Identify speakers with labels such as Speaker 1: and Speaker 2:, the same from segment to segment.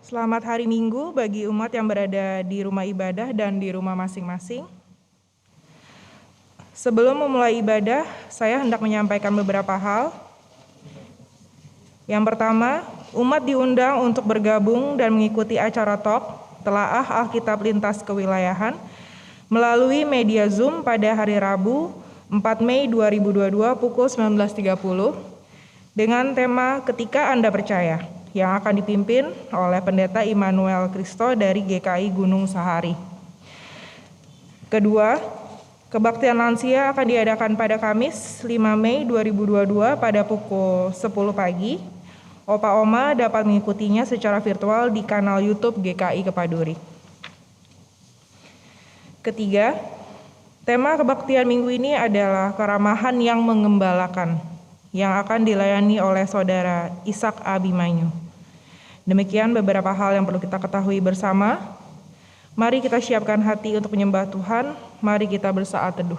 Speaker 1: Selamat hari Minggu bagi umat yang berada di rumah ibadah dan di rumah masing-masing. Sebelum memulai ibadah, saya hendak menyampaikan beberapa hal. Yang pertama, umat diundang untuk bergabung dan mengikuti acara talk Telaah Alkitab Lintas Kewilayahan melalui media Zoom pada hari Rabu 4 Mei 2022 pukul 19.30 dengan tema Ketika Anda Percaya, yang akan dipimpin oleh Pendeta Immanuel Kristo dari GKI Gunung Sahari. Kedua, kebaktian lansia akan diadakan pada Kamis 5 Mei 2022 pada pukul 10 pagi. Opa Oma dapat mengikutinya secara virtual di kanal YouTube GKI Kepaduri. Ketiga, tema kebaktian minggu ini adalah keramahan yang mengembalakan, yang akan dilayani oleh Saudara Ishak Abimanyu. Demikian beberapa hal yang perlu kita ketahui bersama. Mari kita siapkan hati untuk menyembah Tuhan. Mari kita bersaat teduh.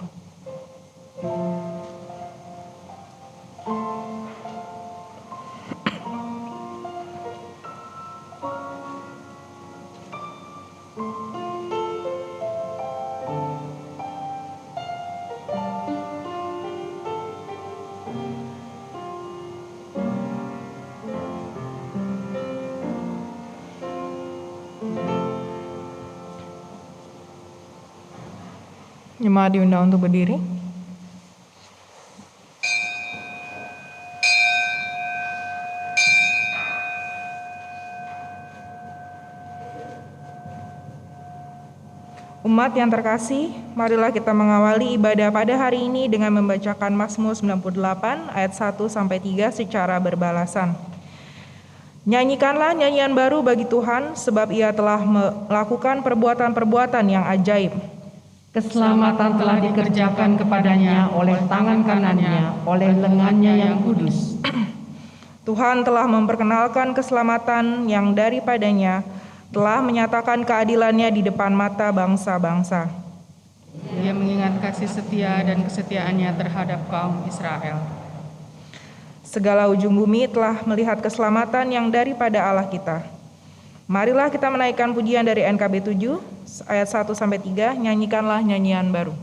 Speaker 1: Jemaat diundang untuk berdiri. Umat yang terkasih, marilah kita mengawali ibadah pada hari ini dengan membacakan Mazmur 98 ayat 1-3 secara berbalasan. Nyanyikanlah nyanyian baru bagi Tuhan, sebab Ia telah melakukan perbuatan-perbuatan yang ajaib.
Speaker 2: Keselamatan telah dikerjakan kepadanya oleh tangan kanannya, oleh lengannya yang kudus.
Speaker 1: Tuhan telah memperkenalkan keselamatan yang daripadanya, telah menyatakan keadilannya di depan mata bangsa-bangsa.
Speaker 2: Dia mengingat kasih setia dan kesetiaannya terhadap kaum Israel.
Speaker 1: Segala ujung bumi telah melihat keselamatan yang daripada Allah kita. Marilah kita menaikkan pujian dari NKB 7 ayat 1-3, nyanyikanlah nyanyian baru.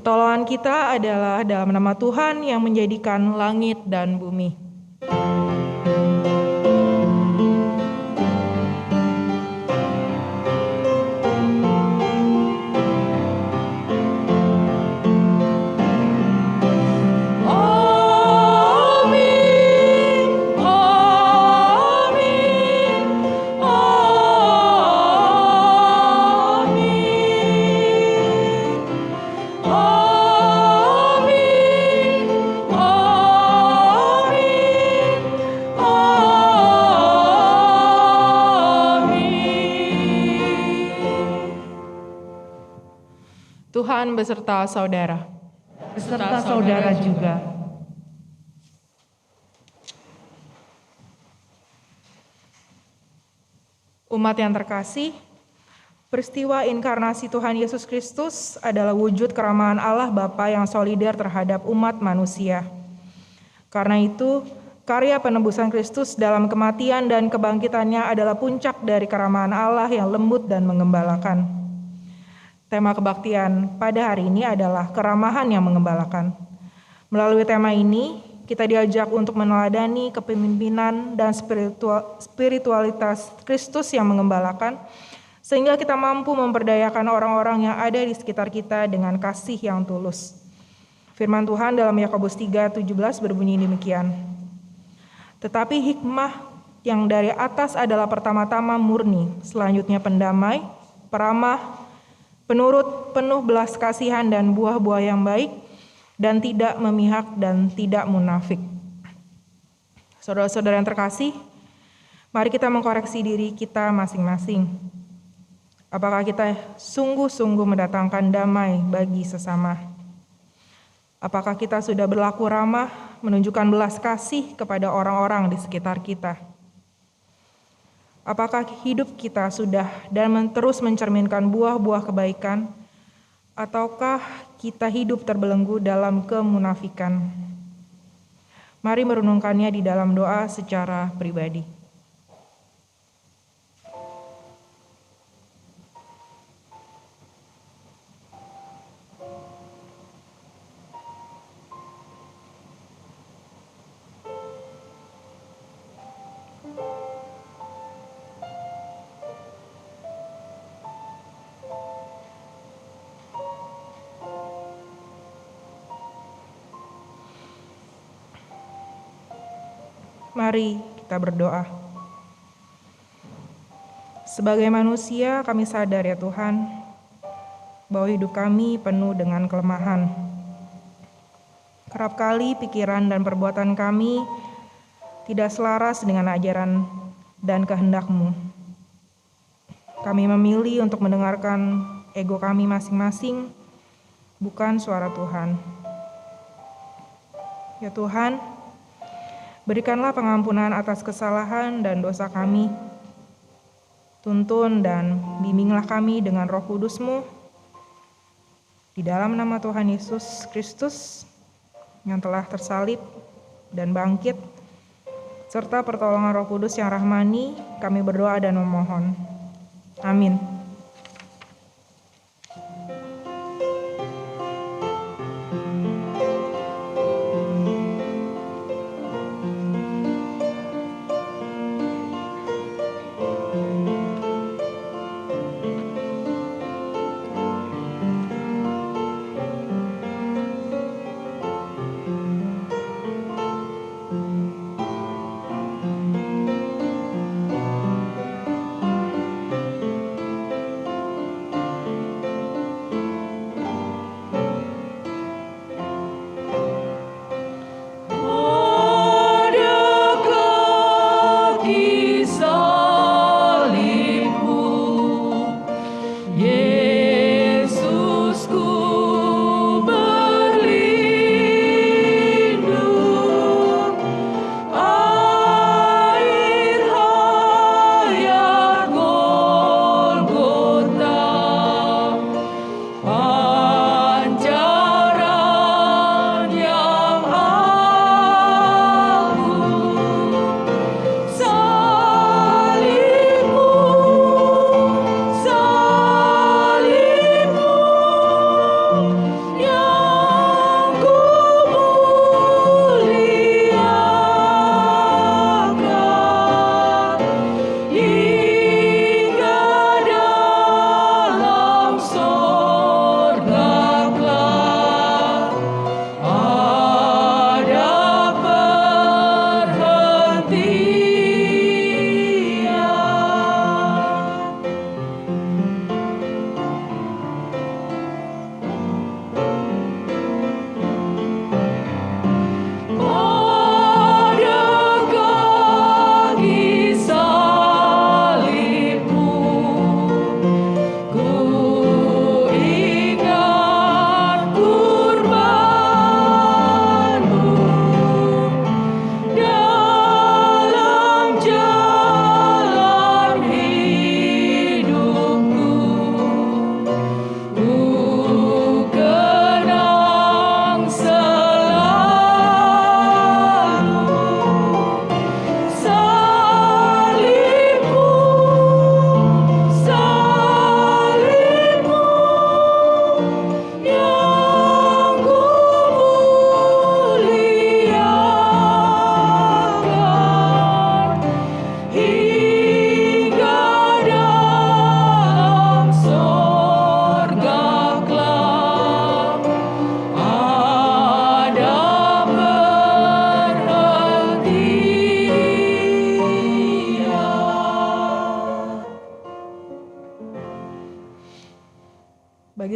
Speaker 1: Pertolongan kita adalah dalam nama Tuhan yang menjadikan langit dan bumi.
Speaker 3: Amin.
Speaker 1: Tuhan beserta saudara.
Speaker 2: Beserta saudara juga.
Speaker 1: Umat yang terkasih, peristiwa inkarnasi Tuhan Yesus Kristus adalah wujud keramahan Allah Bapa yang solider terhadap umat manusia. Karena itu, karya penebusan Kristus dalam kematian dan kebangkitannya adalah puncak dari keramahan Allah yang lembut dan mengembalakan. Tema kebaktian pada hari ini adalah keramahan yang mengembalakan. Melalui tema ini, kita diajak untuk meneladani kepemimpinan dan spiritualitas Kristus yang mengembalakan, sehingga kita mampu memperdayakan orang-orang yang ada di sekitar kita dengan kasih yang tulus. Firman Tuhan dalam Yakobus 3:17 berbunyi demikian. Tetapi hikmah yang dari atas adalah pertama-tama murni, selanjutnya pendamai, peramah, penurut, penuh belas kasihan dan buah-buah yang baik, dan tidak memihak dan tidak munafik. Saudara-saudara yang terkasih, mari kita mengkoreksi diri kita masing-masing. Apakah kita sungguh-sungguh mendatangkan damai bagi sesama? Apakah kita sudah berlaku ramah, menunjukkan belas kasih kepada orang-orang di sekitar kita? Apakah hidup kita sudah dan terus mencerminkan buah-buah kebaikan, ataukah kita hidup terbelenggu dalam kemunafikan? Mari merenungkannya di dalam doa secara pribadi. Mari kita berdoa. Sebagai manusia, kami sadar ya Tuhan, bahwa hidup kami penuh dengan kelemahan. Kerap kali pikiran dan perbuatan kami tidak selaras dengan ajaran dan kehendak-Mu. Kami memilih untuk mendengarkan ego kami masing-masing, bukan suara Tuhan. Ya Tuhan, berikanlah pengampunan atas kesalahan dan dosa kami. Tuntun dan bimbinglah kami dengan Roh Kudus-Mu. Di dalam nama Tuhan Yesus Kristus yang telah tersalib dan bangkit, serta pertolongan Roh Kudus yang rahmani, kami berdoa dan memohon. Amin.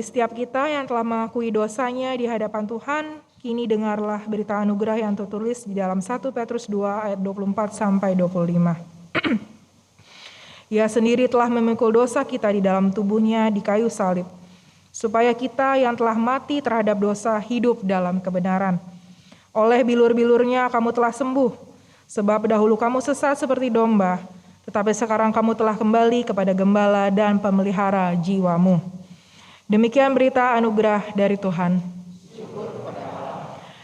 Speaker 1: setiap kita yang telah mengakui dosanya di hadapan Tuhan, kini dengarlah berita anugerah yang tertulis di dalam 1 Petrus 2 ayat 24 sampai 25. Ia sendiri telah memikul dosa kita di dalam tubuhnya di kayu salib, supaya kita yang telah mati terhadap dosa hidup dalam kebenaran. Oleh bilur-bilurnya kamu telah sembuh, sebab dahulu kamu sesat seperti domba, tetapi sekarang kamu telah kembali kepada gembala dan pemelihara jiwamu. Demikian berita anugerah dari Tuhan.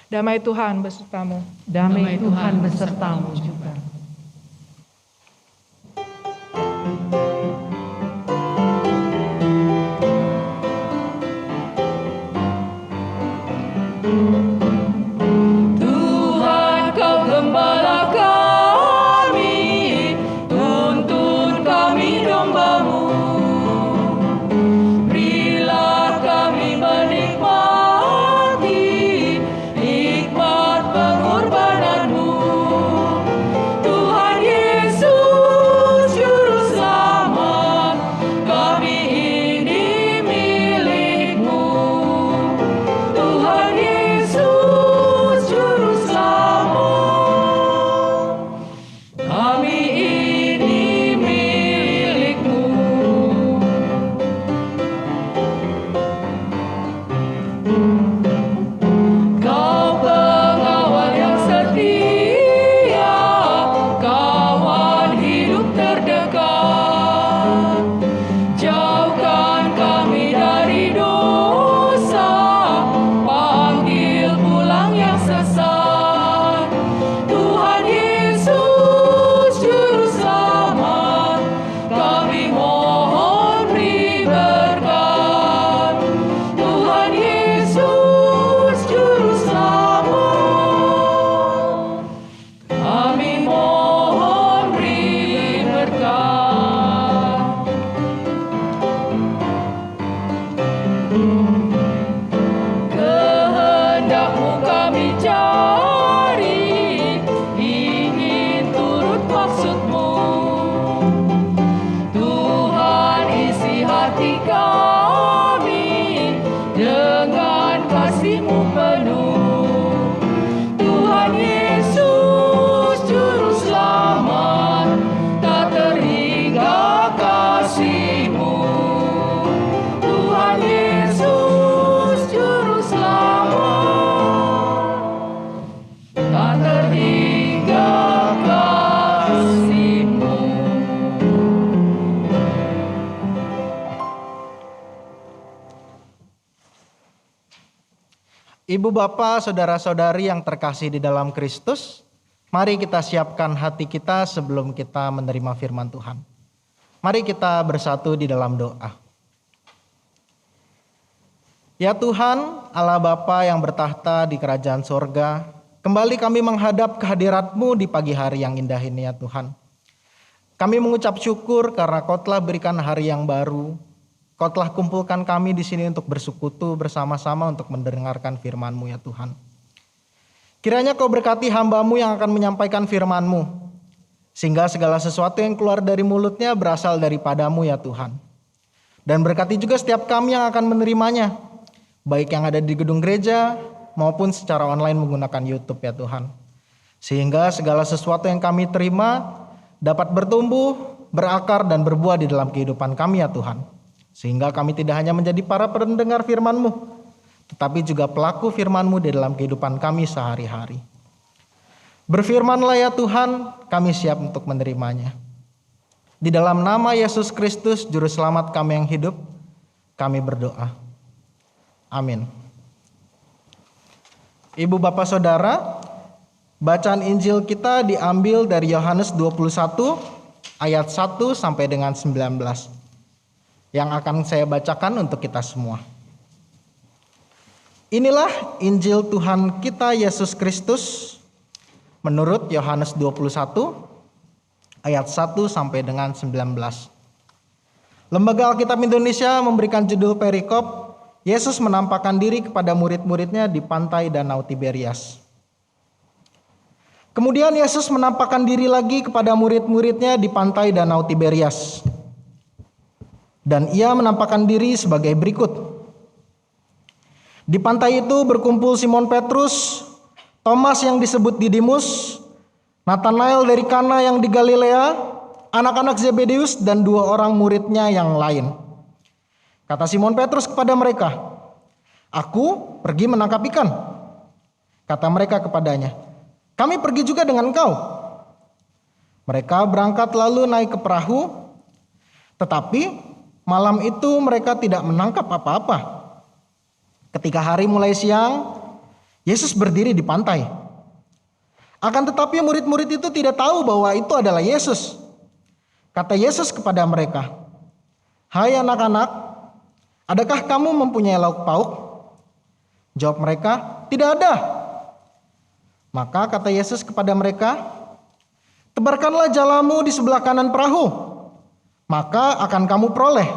Speaker 1: Damai Tuhan besertamu.
Speaker 2: Damai Tuhan besertamu juga.
Speaker 3: Ibu bapak, saudara-saudari yang terkasih di dalam Kristus, mari kita siapkan hati kita sebelum kita menerima firman Tuhan. Mari kita bersatu di dalam doa. Ya Tuhan, Allah Bapa yang bertahta di kerajaan sorga, kembali kami menghadap kehadirat-Mu di pagi hari yang indah ini ya Tuhan. Kami mengucap syukur karena Kau telah berikan hari yang baru. Kau telah kumpulkan kami di sini untuk bersekutu bersama-sama untuk mendengarkan firman-Mu ya Tuhan. Kiranya Kau berkati hamba-Mu yang akan menyampaikan firman-Mu, sehingga segala sesuatu yang keluar dari mulutnya berasal daripada-Mu ya Tuhan. Dan berkati juga setiap kami yang akan menerimanya, baik yang ada di gedung gereja maupun secara online menggunakan YouTube ya Tuhan. Sehingga segala sesuatu yang kami terima dapat bertumbuh, berakar dan berbuah di dalam kehidupan kami ya Tuhan. Sehingga kami tidak hanya menjadi para pendengar firman-Mu, tetapi juga pelaku firman-Mu di dalam kehidupan kami sehari-hari. Berfirmanlah ya Tuhan, kami siap untuk menerimanya. Di dalam nama Yesus Kristus, Juru Selamat kami yang hidup, kami berdoa. Amin. Ibu bapak saudara, bacaan Injil kita diambil dari Yohanes 21 ayat 1 sampai dengan 19. Yang akan saya bacakan untuk kita semua. Inilah Injil Tuhan kita Yesus Kristus menurut Yohanes 21 ayat 1 sampai dengan 19. Lembaga Alkitab Indonesia memberikan judul perikop, Yesus menampakkan diri kepada murid-muridnya di pantai Danau Tiberias. Kemudian Yesus menampakkan diri lagi kepada murid-muridnya di pantai Danau Tiberias. Dan ia menampakkan diri sebagai berikut. Di pantai itu berkumpul Simon Petrus, Thomas yang disebut Didimus, Nathanael dari Kana yang di Galilea, anak-anak Zebedeus, dan 2 orang muridnya yang lain. Kata Simon Petrus kepada mereka, "Aku pergi menangkap ikan." Kata mereka kepadanya, "Kami pergi juga dengan engkau." Mereka berangkat lalu naik ke perahu, tetapi malam itu mereka tidak menangkap apa-apa. Ketika hari mulai siang, Yesus berdiri di pantai. Akan tetapi murid-murid itu tidak tahu bahwa itu adalah Yesus. Kata Yesus kepada mereka, "Hai anak-anak, adakah kamu mempunyai lauk pauk?" Jawab mereka, "Tidak ada." Maka kata Yesus kepada mereka, "Tebarkanlah jalamu di sebelah kanan perahu, maka akan kamu peroleh."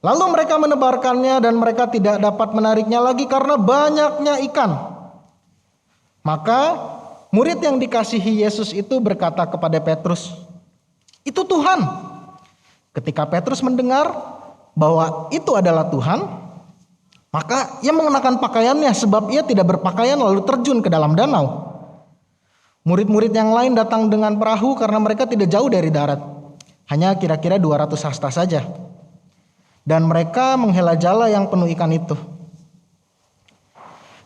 Speaker 3: Lalu mereka menebarkannya dan mereka tidak dapat menariknya lagi karena banyaknya ikan. Maka murid yang dikasihi Yesus itu berkata kepada Petrus, "Itu Tuhan." Ketika Petrus mendengar bahwa itu adalah Tuhan, maka ia mengenakan pakaiannya sebab ia tidak berpakaian lalu terjun ke dalam danau. Murid-murid yang lain datang dengan perahu karena mereka tidak jauh dari darat, hanya kira-kira 200 hasta saja. Dan mereka menghela jala yang penuh ikan itu.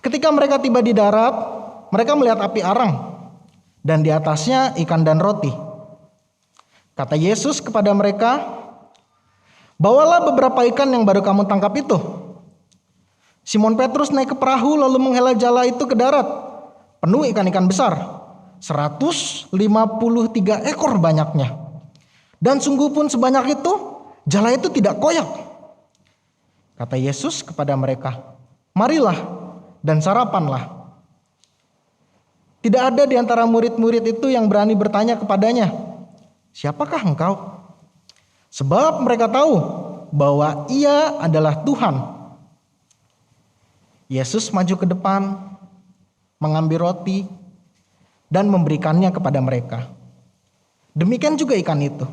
Speaker 3: Ketika mereka tiba di darat, mereka melihat api arang dan di atasnya ikan dan roti. Kata Yesus kepada mereka, "Bawalah beberapa ikan yang baru kamu tangkap itu." Simon Petrus naik ke perahu lalu menghela jala itu ke darat, penuh ikan-ikan besar, 153 ekor banyaknya. Dan sungguh pun sebanyak itu, jala itu tidak koyak. Kata Yesus kepada mereka, "Marilah dan sarapanlah." Tidak ada di antara murid-murid itu yang berani bertanya kepadanya, "Siapakah engkau?" Sebab mereka tahu bahwa ia adalah Tuhan. Yesus maju ke depan, mengambil roti, dan memberikannya kepada mereka. Demikian juga ikan itu.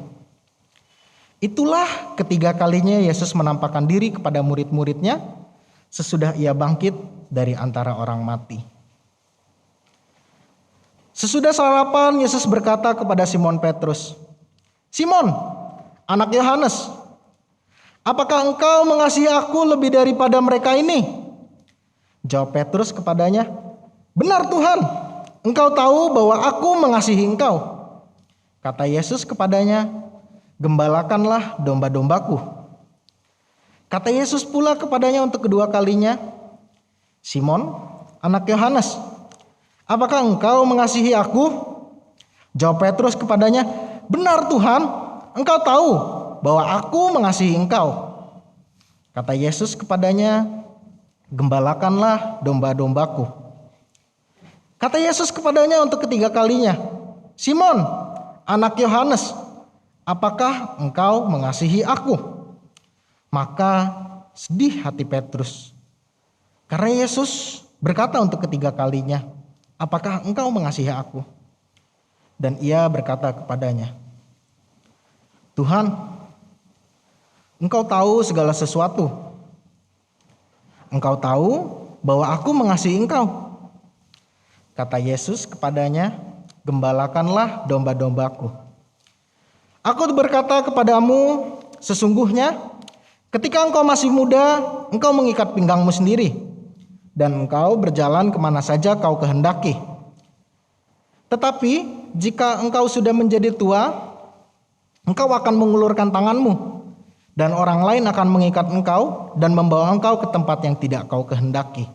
Speaker 3: Itulah ketiga kalinya Yesus menampakkan diri kepada murid-muridnya sesudah ia bangkit dari antara orang mati. Sesudah sarapan, Yesus berkata kepada Simon Petrus, "Simon, anak Yohanes, apakah engkau mengasihi aku lebih daripada mereka ini?" Jawab Petrus kepadanya, "Benar Tuhan, engkau tahu bahwa aku mengasihi engkau." Kata Yesus kepadanya, "Gembalakanlah domba-dombaku." Kata Yesus pula kepadanya untuk kedua kalinya, "Simon, anak Yohanes, apakah engkau mengasihi aku?" Jawab Petrus kepadanya, "Benar Tuhan, engkau tahu bahwa aku mengasihi engkau." Kata Yesus kepadanya, "Gembalakanlah domba-dombaku." Kata Yesus kepadanya untuk ketiga kalinya, "Simon, anak Yohanes, apakah engkau mengasihi aku?" Maka sedih hati Petrus, karena Yesus berkata untuk ketiga kalinya, "Apakah engkau mengasihi aku?" Dan ia berkata kepadanya, "Tuhan, engkau tahu segala sesuatu. Engkau tahu bahwa aku mengasihi engkau." Kata Yesus kepadanya, "Gembalakanlah domba-dombaku. Aku berkata kepadamu, sesungguhnya ketika engkau masih muda, engkau mengikat pinggangmu sendiri, dan engkau berjalan kemana saja kau kehendaki. Tetapi jika engkau sudah menjadi tua, engkau akan mengulurkan tanganmu, dan orang lain akan mengikat engkau dan membawa engkau ke tempat yang tidak kau kehendaki."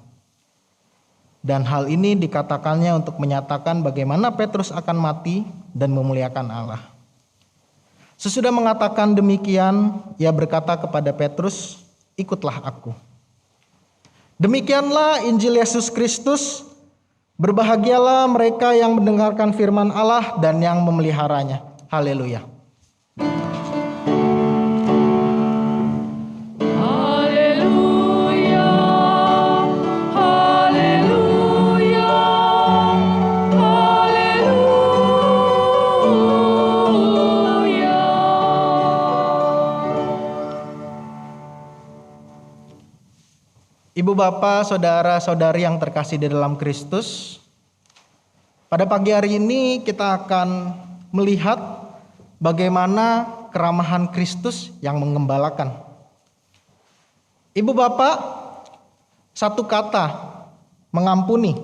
Speaker 3: Dan hal ini dikatakannya untuk menyatakan bagaimana Petrus akan mati dan memuliakan Allah. Sesudah mengatakan demikian, ia berkata kepada Petrus, "Ikutlah aku." Demikianlah Injil Yesus Kristus. Berbahagialah mereka yang mendengarkan firman Allah dan yang memeliharanya. Haleluya. Ibu bapak, saudara-saudari yang terkasih di dalam Kristus, pada pagi hari ini kita akan melihat bagaimana keramahan Kristus yang menggembalakan. Ibu bapak, satu kata, mengampuni.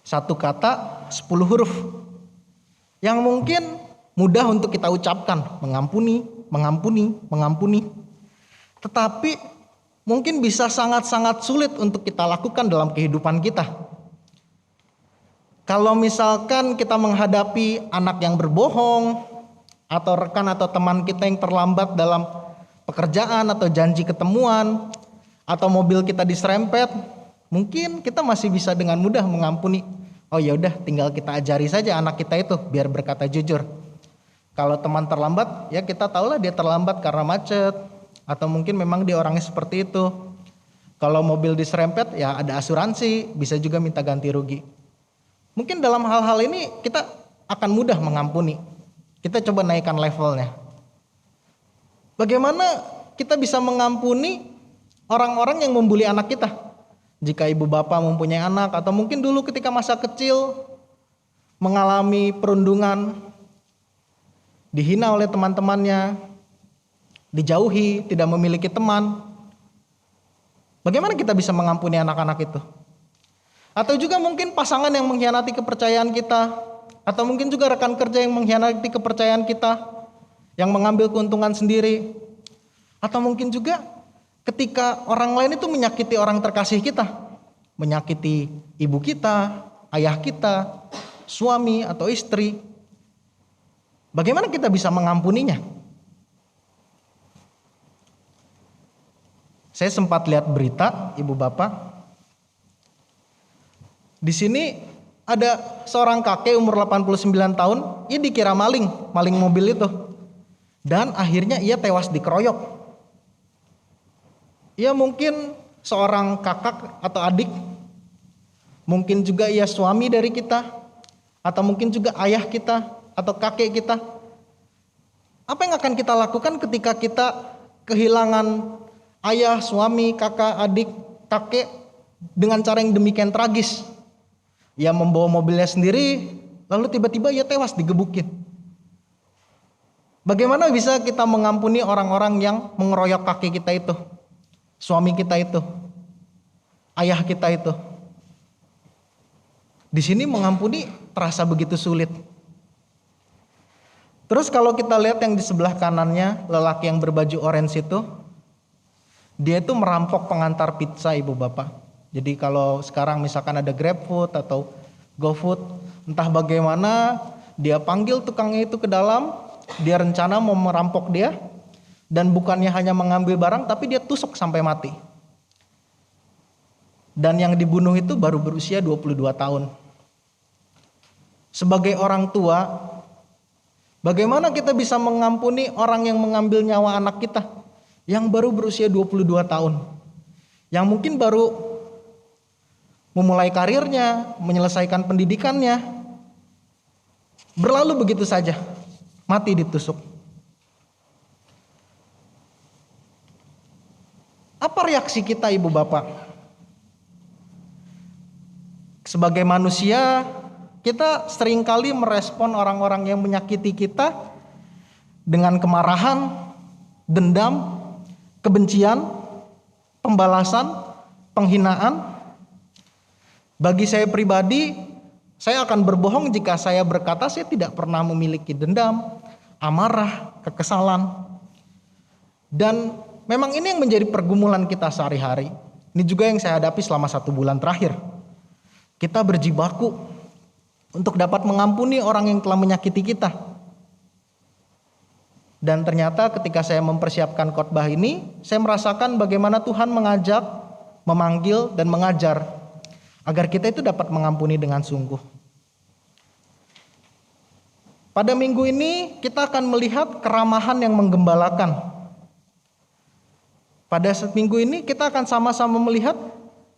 Speaker 3: Satu kata, 10 huruf. Yang mungkin mudah untuk kita ucapkan, mengampuni, mengampuni, mengampuni. Tetapi mungkin bisa sangat-sangat sulit untuk kita lakukan dalam kehidupan kita. Kalau misalkan kita menghadapi anak yang berbohong, atau rekan atau teman kita yang terlambat dalam pekerjaan atau janji ketemuan, atau mobil kita diserempet, mungkin kita masih bisa dengan mudah mengampuni. Oh ya udah, tinggal kita ajari saja anak kita itu biar berkata jujur. Kalau teman terlambat, ya kita tahulah dia terlambat karena macet, atau mungkin memang dia orangnya seperti itu. Kalau mobil diserempet, ya ada asuransi, bisa juga minta ganti rugi. Mungkin dalam hal-hal ini kita akan mudah mengampuni. Kita coba naikkan levelnya. Bagaimana kita bisa mengampuni orang-orang yang membuli anak kita? Jika ibu bapak mempunyai anak, atau mungkin dulu ketika masa kecil mengalami perundungan, dihina oleh teman-temannya, dijauhi, tidak memiliki teman. Bagaimana kita bisa mengampuni anak-anak itu? Atau juga mungkin pasangan yang mengkhianati kepercayaan kita, atau mungkin juga rekan kerja yang mengkhianati kepercayaan kita, yang mengambil keuntungan sendiri. Atau mungkin juga ketika orang lain itu menyakiti orang terkasih kita, menyakiti ibu kita, ayah kita, suami atau istri. Bagaimana kita bisa mengampuninya? Saya sempat lihat berita, ibu bapak. Di sini ada seorang kakek umur 89 tahun, ia dikira maling mobil itu. Dan akhirnya ia tewas dikeroyok. Ia mungkin seorang kakak atau adik, mungkin juga ia suami dari kita, atau mungkin juga ayah kita atau kakek kita. Apa yang akan kita lakukan ketika kita kehilangan ayah, suami, kakak, adik, kakek dengan cara yang demikian tragis? Ia membawa mobilnya sendiri, lalu tiba-tiba ia tewas digebukin. Bagaimana bisa kita mengampuni orang-orang yang mengeroyok kakek kita itu, suami kita itu, ayah kita itu? Di sini mengampuni terasa begitu sulit. Terus kalau kita lihat yang di sebelah kanannya, lelaki yang berbaju orange itu, dia itu merampok pengantar pizza, ibu bapak. Jadi kalau sekarang misalkan ada GrabFood atau GoFood, entah bagaimana dia panggil tukangnya itu ke dalam, dia rencana mau merampok dia, dan bukannya hanya mengambil barang, tapi dia tusuk sampai mati. Dan yang dibunuh itu baru berusia 22 tahun. Sebagai orang tua, bagaimana kita bisa mengampuni orang yang mengambil nyawa anak kita yang baru berusia 22 tahun? Yang mungkin baru memulai karirnya, menyelesaikan pendidikannya, berlalu begitu saja, mati ditusuk. Apa reaksi kita, ibu bapak? Sebagai manusia, kita seringkali merespon orang-orang yang menyakiti kita dengan kemarahan, dendam, kebencian, pembalasan, penghinaan. Bagi saya pribadi, saya akan berbohong jika saya berkata saya tidak pernah memiliki dendam, amarah, kekesalan. Dan memang ini yang menjadi pergumulan kita sehari-hari. Ini juga yang saya hadapi selama 1 bulan terakhir. Kita berjibaku untuk dapat mengampuni orang yang telah menyakiti kita. Dan ternyata ketika saya mempersiapkan khotbah ini, saya merasakan bagaimana Tuhan mengajak, memanggil, dan mengajar agar kita itu dapat mengampuni dengan sungguh. Pada minggu ini kita akan melihat keramahan yang menggembalakan. Pada minggu ini kita akan sama-sama melihat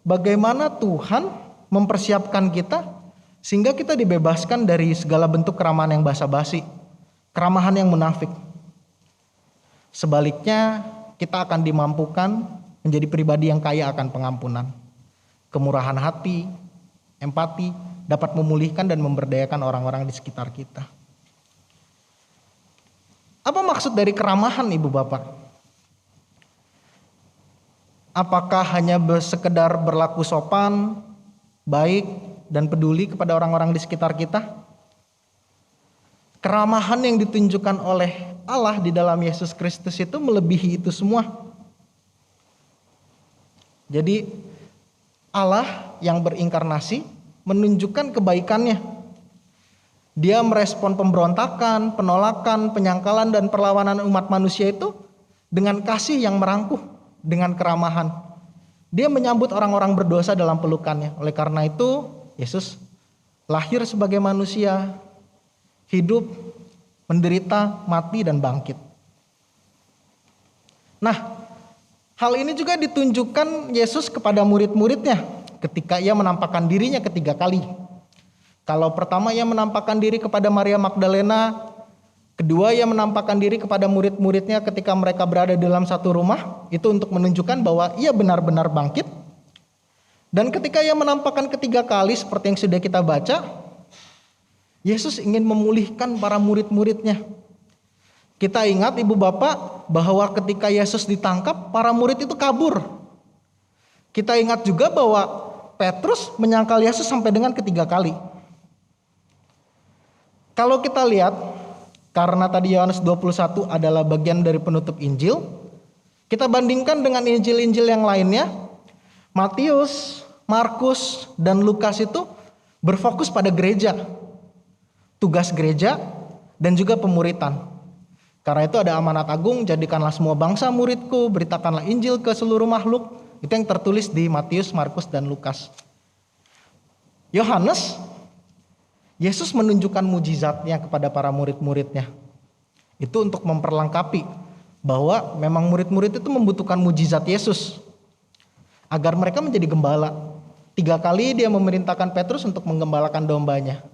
Speaker 3: bagaimana Tuhan mempersiapkan kita sehingga kita dibebaskan dari segala bentuk keramahan yang basa-basi, keramahan yang munafik. Sebaliknya, kita akan dimampukan menjadi pribadi yang kaya akan pengampunan, kemurahan hati, empati, dapat memulihkan dan memberdayakan orang-orang di sekitar kita. Apa maksud dari keramahan, Ibu Bapak? Apakah hanya sekedar berlaku sopan, baik, dan peduli kepada orang-orang di sekitar kita? Keramahan yang ditunjukkan oleh Allah di dalam Yesus Kristus itu melebihi itu semua. Jadi Allah yang berinkarnasi menunjukkan kebaikannya. Dia merespon pemberontakan, penolakan, penyangkalan, dan perlawanan umat manusia itu dengan kasih yang merangkuh, dengan keramahan. Dia menyambut orang-orang berdosa dalam pelukannya. Oleh karena itu, Yesus lahir sebagai manusia, hidup, menderita, mati, dan bangkit. Nah, hal ini juga ditunjukkan Yesus kepada murid-muridnya ketika ia menampakkan dirinya ketiga kali. Kalau pertama ia menampakkan diri kepada Maria Magdalena, kedua ia menampakkan diri kepada murid-muridnya ketika mereka berada dalam satu rumah, itu untuk menunjukkan bahwa ia benar-benar bangkit. Dan ketika ia menampakkan ketiga kali seperti yang sudah kita baca, Yesus ingin memulihkan para murid-muridnya. Kita ingat Ibu Bapak bahwa ketika Yesus ditangkap, para murid itu kabur. Kita ingat juga bahwa Petrus menyangkal Yesus sampai dengan ketiga kali. Kalau kita lihat, karena tadi Yohanes 21 adalah bagian dari penutup Injil, kita bandingkan dengan Injil-Injil yang lainnya, Matius, Markus, dan Lukas itu berfokus pada gereja, tugas gereja, dan juga pemuritan. Karena itu ada amanat agung, jadikanlah semua bangsa muridku, beritakanlah Injil ke seluruh makhluk. Itu yang tertulis di Matius, Markus, dan Lukas. Yohanes, Yesus menunjukkan mujizatnya kepada para murid-muridnya. Itu untuk memperlengkapi bahwa memang murid-murid itu membutuhkan mujizat Yesus agar mereka menjadi gembala. 3 kali dia memerintahkan Petrus untuk menggembalakan dombanya.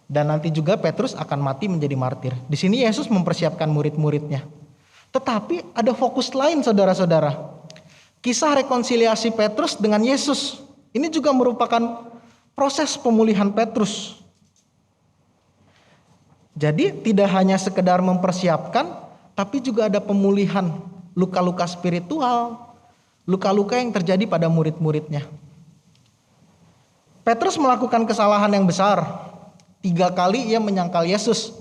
Speaker 3: Dan nanti juga Petrus akan mati menjadi martir. Di sini Yesus mempersiapkan murid-muridnya. Tetapi ada fokus lain, saudara-saudara. Kisah rekonsiliasi Petrus dengan Yesus. Ini juga merupakan proses pemulihan Petrus. Jadi tidak hanya sekedar mempersiapkan, tapi juga ada pemulihan luka-luka spiritual, luka-luka yang terjadi pada murid-muridnya. Petrus melakukan kesalahan yang besar. 3 kali ia menyangkal Yesus.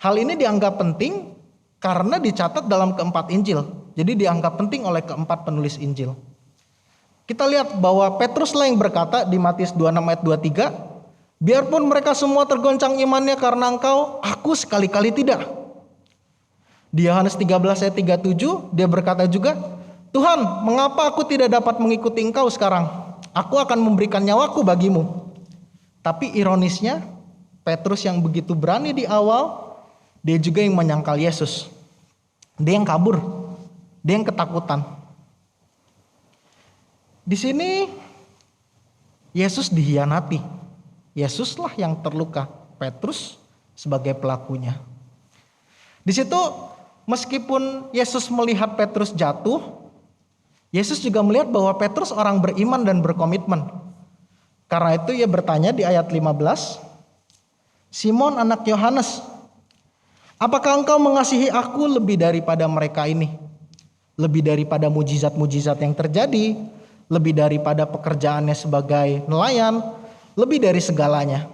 Speaker 3: Hal ini dianggap penting karena dicatat dalam keempat Injil. Jadi dianggap penting oleh keempat penulis Injil. Kita lihat bahwa Petruslah yang berkata di Matius 26 ayat 23, biarpun mereka semua tergoncang imannya karena engkau, aku sekali-kali tidak. Di Yohanes 13 ayat 37 dia berkata juga, Tuhan, mengapa aku tidak dapat mengikuti engkau sekarang? Aku akan memberikan nyawaku bagimu. Tapi ironisnya, Petrus yang begitu berani di awal, dia juga yang menyangkal Yesus. Dia yang kabur, dia yang ketakutan. Di sini Yesus dihianati. Yesuslah yang terluka, Petrus sebagai pelakunya. Di situ meskipun Yesus melihat Petrus jatuh, Yesus juga melihat bahwa Petrus orang beriman dan berkomitmen. Karena itu ia bertanya di ayat 15, Simon anak Yohanes, apakah engkau mengasihi aku lebih daripada mereka ini? Lebih daripada mujizat-mujizat yang terjadi, lebih daripada pekerjaannya sebagai nelayan, lebih dari segalanya.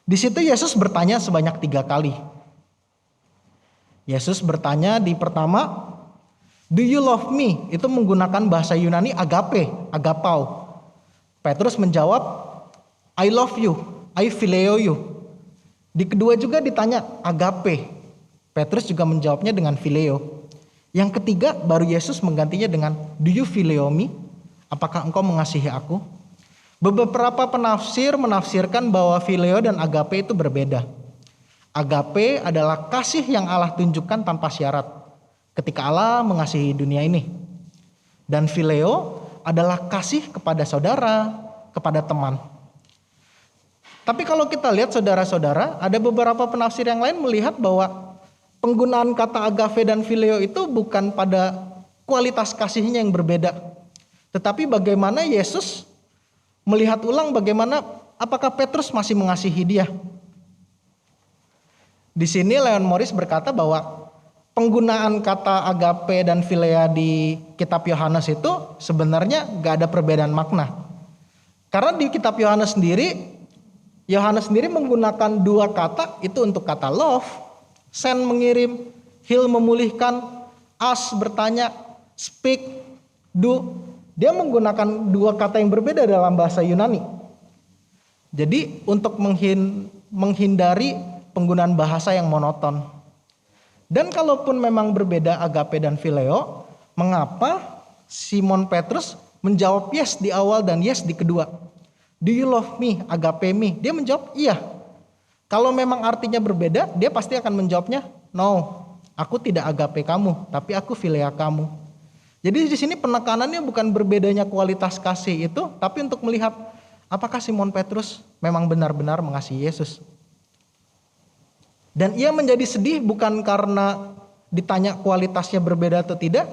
Speaker 3: Di situ Yesus bertanya sebanyak 3 kali. Yesus bertanya di pertama, do you love me? Itu menggunakan bahasa Yunani agape, agapau. Petrus menjawab, I love you, I phileo you. Di kedua juga ditanya agape. Petrus juga menjawabnya dengan phileo. Yang ketiga baru Yesus menggantinya dengan do you phileo me? Apakah engkau mengasihi aku? Beberapa penafsir menafsirkan bahwa phileo dan agape itu berbeda. Agape adalah kasih yang Allah tunjukkan tanpa syarat ketika Allah mengasihi dunia ini. Dan phileo adalah kasih kepada saudara, kepada teman. Tapi kalau kita lihat saudara-saudara, ada beberapa penafsir yang lain melihat bahwa penggunaan kata agape dan phileo itu bukan pada kualitas kasihnya yang berbeda. Tetapi bagaimana Yesus melihat ulang bagaimana apakah Petrus masih mengasihi dia. Di sini Leon Morris berkata bahwa penggunaan kata agape dan philia di kitab Yohanes itu sebenarnya gak ada perbedaan makna. Karena di kitab Yohanes sendiri menggunakan dua kata itu untuk kata love, send mengirim, heal memulihkan, ask bertanya, speak, do. Dia menggunakan dua kata yang berbeda dalam bahasa Yunani. Jadi untuk menghindari penggunaan bahasa yang monoton. Dan kalaupun memang berbeda agape dan phileo, mengapa Simon Petrus menjawab yes di awal dan yes di kedua? Do you love me, agape me? Dia menjawab iya. Kalau memang artinya berbeda, dia pasti akan menjawabnya no. Aku tidak agape kamu, tapi aku philia kamu. Jadi di sini penekanannya bukan berbedanya kualitas kasih itu, tapi untuk melihat apakah Simon Petrus memang benar-benar mengasihi Yesus. Dan ia menjadi sedih bukan karena ditanya kualitasnya berbeda atau tidak,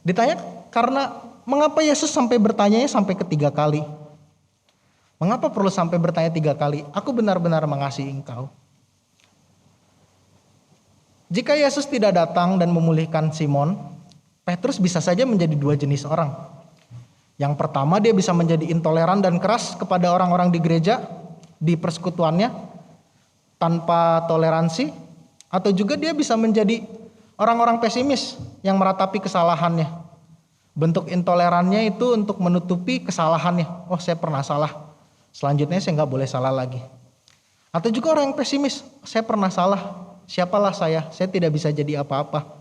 Speaker 3: ditanya karena mengapa Yesus sampai bertanya sampai ketiga kali. Mengapa perlu sampai bertanya 3 kali? Aku benar-benar mengasihi engkau. Jika Yesus tidak datang dan memulihkan Simon, Petrus bisa saja menjadi dua jenis orang. Yang pertama, dia bisa menjadi intoleran dan keras kepada orang-orang di gereja, di persekutuannya, tanpa toleransi. Atau juga dia bisa menjadi orang-orang pesimis yang meratapi kesalahannya. Bentuk intolerannya itu untuk menutupi kesalahannya. Oh, saya pernah salah, selanjutnya saya gak boleh salah lagi. Atau juga orang yang pesimis, saya pernah salah, siapalah saya tidak bisa jadi apa-apa.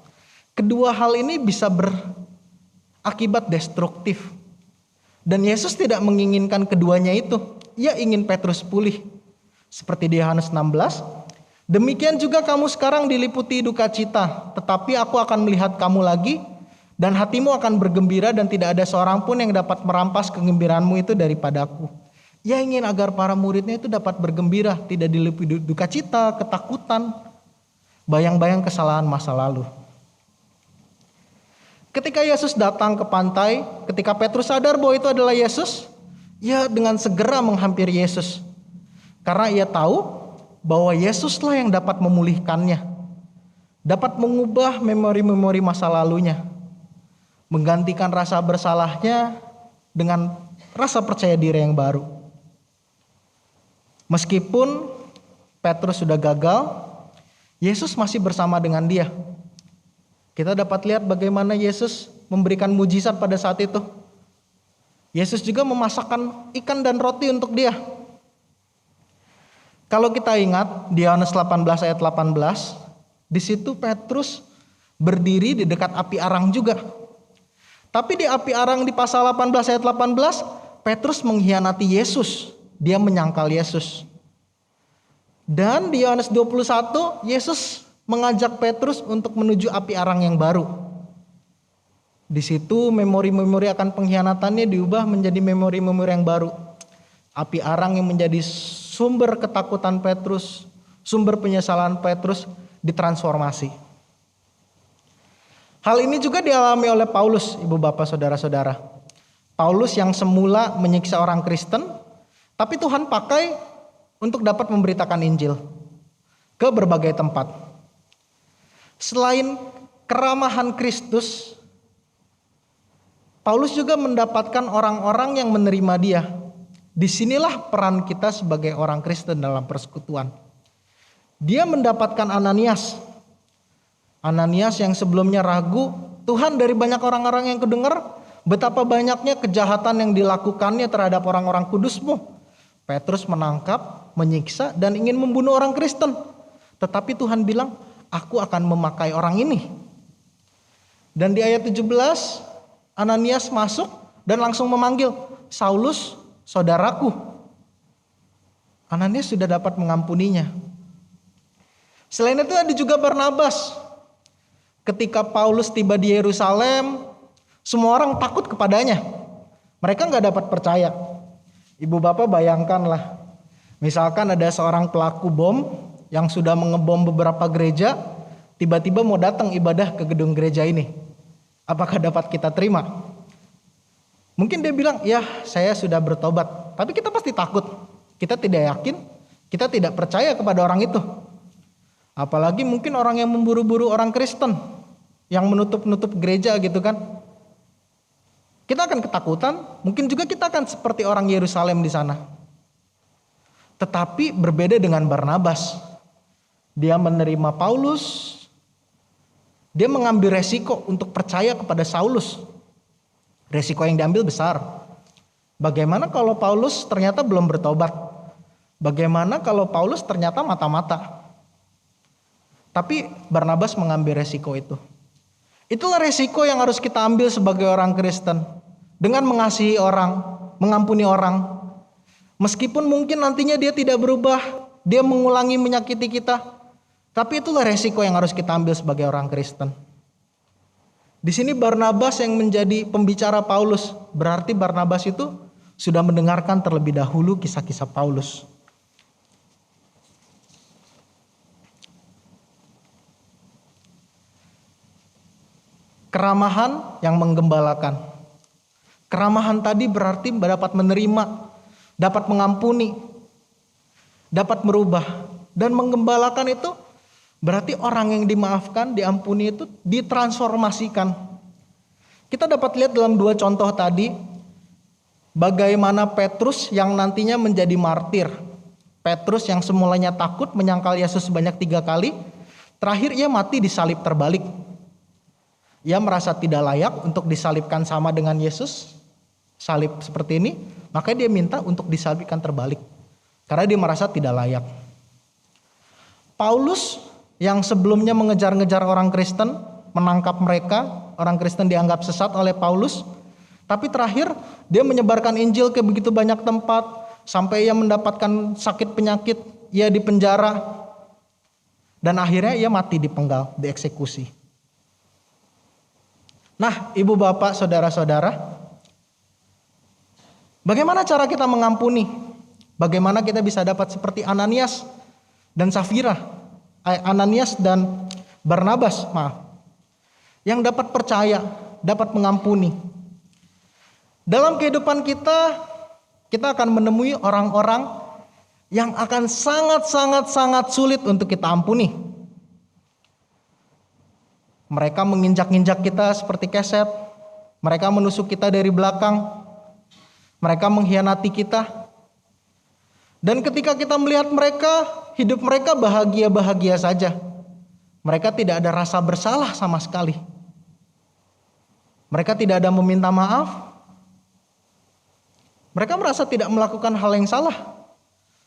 Speaker 3: Kedua hal ini bisa berakibat destruktif. Dan Yesus tidak menginginkan keduanya itu. Ia ingin Petrus pulih. Seperti di Yohanes 16. Demikian juga kamu sekarang diliputi duka cita. Tetapi aku akan melihat kamu lagi. Dan hatimu akan bergembira dan tidak ada seorang pun yang dapat merampas kegembiraanmu itu daripadaku. Ia ingin agar para muridnya itu dapat bergembira. Tidak diliputi duka cita, ketakutan, bayang-bayang kesalahan masa lalu. Ketika Yesus datang ke pantai, ketika Petrus sadar bahwa itu adalah Yesus, ia dengan segera menghampiri Yesus. Karena ia tahu bahwa Yesuslah yang dapat memulihkannya, dapat mengubah memori-memori masa lalunya, menggantikan rasa bersalahnya dengan rasa percaya diri yang baru. Meskipun Petrus sudah gagal, Yesus masih bersama dengan dia. Kita dapat lihat bagaimana Yesus memberikan mujizat pada saat itu. Yesus juga memasakkan ikan dan roti untuk dia. Kalau kita ingat di Yohanes 18 ayat 18, di situ Petrus berdiri di dekat api arang juga. Tapi di api arang di pasal 18 ayat 18, Petrus mengkhianati Yesus. Dia menyangkal Yesus. Dan di Yohanes 21, Yesus mengajak Petrus untuk menuju api arang yang baru. Di situ memori-memori akan pengkhianatannya diubah menjadi memori-memori yang baru. Api arang yang menjadi sumber ketakutan Petrus, sumber penyesalan Petrus ditransformasi. Hal ini juga dialami oleh Paulus, ibu bapak saudara-saudara. Paulus yang semula menyiksa orang Kristen, tapi Tuhan pakai untuk dapat memberitakan Injil ke berbagai tempat. Selain keramahan Kristus, Paulus juga mendapatkan orang-orang yang menerima dia. Disinilah peran kita sebagai orang Kristen dalam persekutuan. Dia mendapatkan Ananias. Ananias yang sebelumnya ragu, Tuhan dari banyak orang-orang yang kudengar, betapa banyaknya kejahatan yang dilakukannya terhadap orang-orang kudus-Mu. Petrus menangkap, menyiksa, dan ingin membunuh orang Kristen. Tetapi Tuhan bilang, aku akan memakai orang ini. Dan di ayat 17, Ananias masuk dan langsung memanggil, Saulus, saudaraku. Ananias sudah dapat mengampuninya. Selain itu ada juga Barnabas. Ketika Paulus tiba di Yerusalem, semua orang takut kepadanya. Mereka gak dapat percaya. Ibu bapak bayangkanlah, misalkan ada seorang pelaku bom yang sudah mengebom beberapa gereja, tiba-tiba mau datang ibadah ke gedung gereja ini. Apakah dapat kita terima? Mungkin dia bilang, ya saya sudah bertobat. Tapi kita pasti takut. Kita tidak yakin, kita tidak percaya kepada orang itu. Apalagi mungkin orang yang memburu-buru orang Kristen, yang menutup-nutup gereja gitu kan. Kita akan ketakutan, mungkin juga kita akan seperti orang Yerusalem di sana. Tetapi berbeda dengan Barnabas. Dia menerima Paulus, dia mengambil resiko untuk percaya kepada Saulus. Resiko yang diambil besar. Bagaimana kalau Paulus ternyata belum bertobat? Bagaimana kalau Paulus ternyata mata-mata? Tapi Barnabas mengambil resiko itu. Itulah resiko yang harus kita ambil sebagai orang Kristen. Dengan mengasihi orang, mengampuni orang. Meskipun mungkin nantinya dia tidak berubah, dia mengulangi menyakiti kita. Tapi itulah resiko yang harus kita ambil sebagai orang Kristen. Di sini Barnabas yang menjadi pembicara Paulus. Berarti Barnabas itu sudah mendengarkan terlebih dahulu kisah-kisah Paulus. Keramahan yang menggembalakan. Keramahan tadi berarti dapat menerima, dapat mengampuni, dapat merubah. Dan menggembalakan itu berarti orang yang dimaafkan, diampuni itu ditransformasikan. Kita dapat lihat dalam 2 contoh tadi, bagaimana Petrus yang nantinya menjadi martir. Petrus yang semulanya takut menyangkal Yesus sebanyak 3 kali, terakhir ia mati disalib terbalik. Ia merasa tidak layak untuk disalibkan sama dengan Yesus, salib seperti ini, maka dia minta untuk disalibkan terbalik. Karena dia merasa tidak layak. Paulus yang sebelumnya mengejar-ngejar orang Kristen, menangkap mereka, orang Kristen dianggap sesat oleh Paulus. Tapi terakhir dia menyebarkan Injil ke begitu banyak tempat, sampai ia mendapatkan sakit penyakit, ia dipenjara, dan akhirnya ia mati dipenggal, dieksekusi. Nah, ibu bapak, saudara-saudara, bagaimana cara kita mengampuni? Bagaimana kita bisa dapat seperti Ananias dan Safira? Ananias dan Barnabas, yang dapat percaya, dapat mengampuni. Dalam kehidupan kita akan menemui orang-orang yang akan sangat sulit untuk kita ampuni. Mereka menginjak-injak kita seperti keset, mereka menusuk kita dari belakang, mereka mengkhianati kita. Dan ketika kita melihat mereka, hidup mereka bahagia-bahagia saja. Mereka tidak ada rasa bersalah sama sekali. Mereka tidak ada meminta maaf. Mereka merasa tidak melakukan hal yang salah.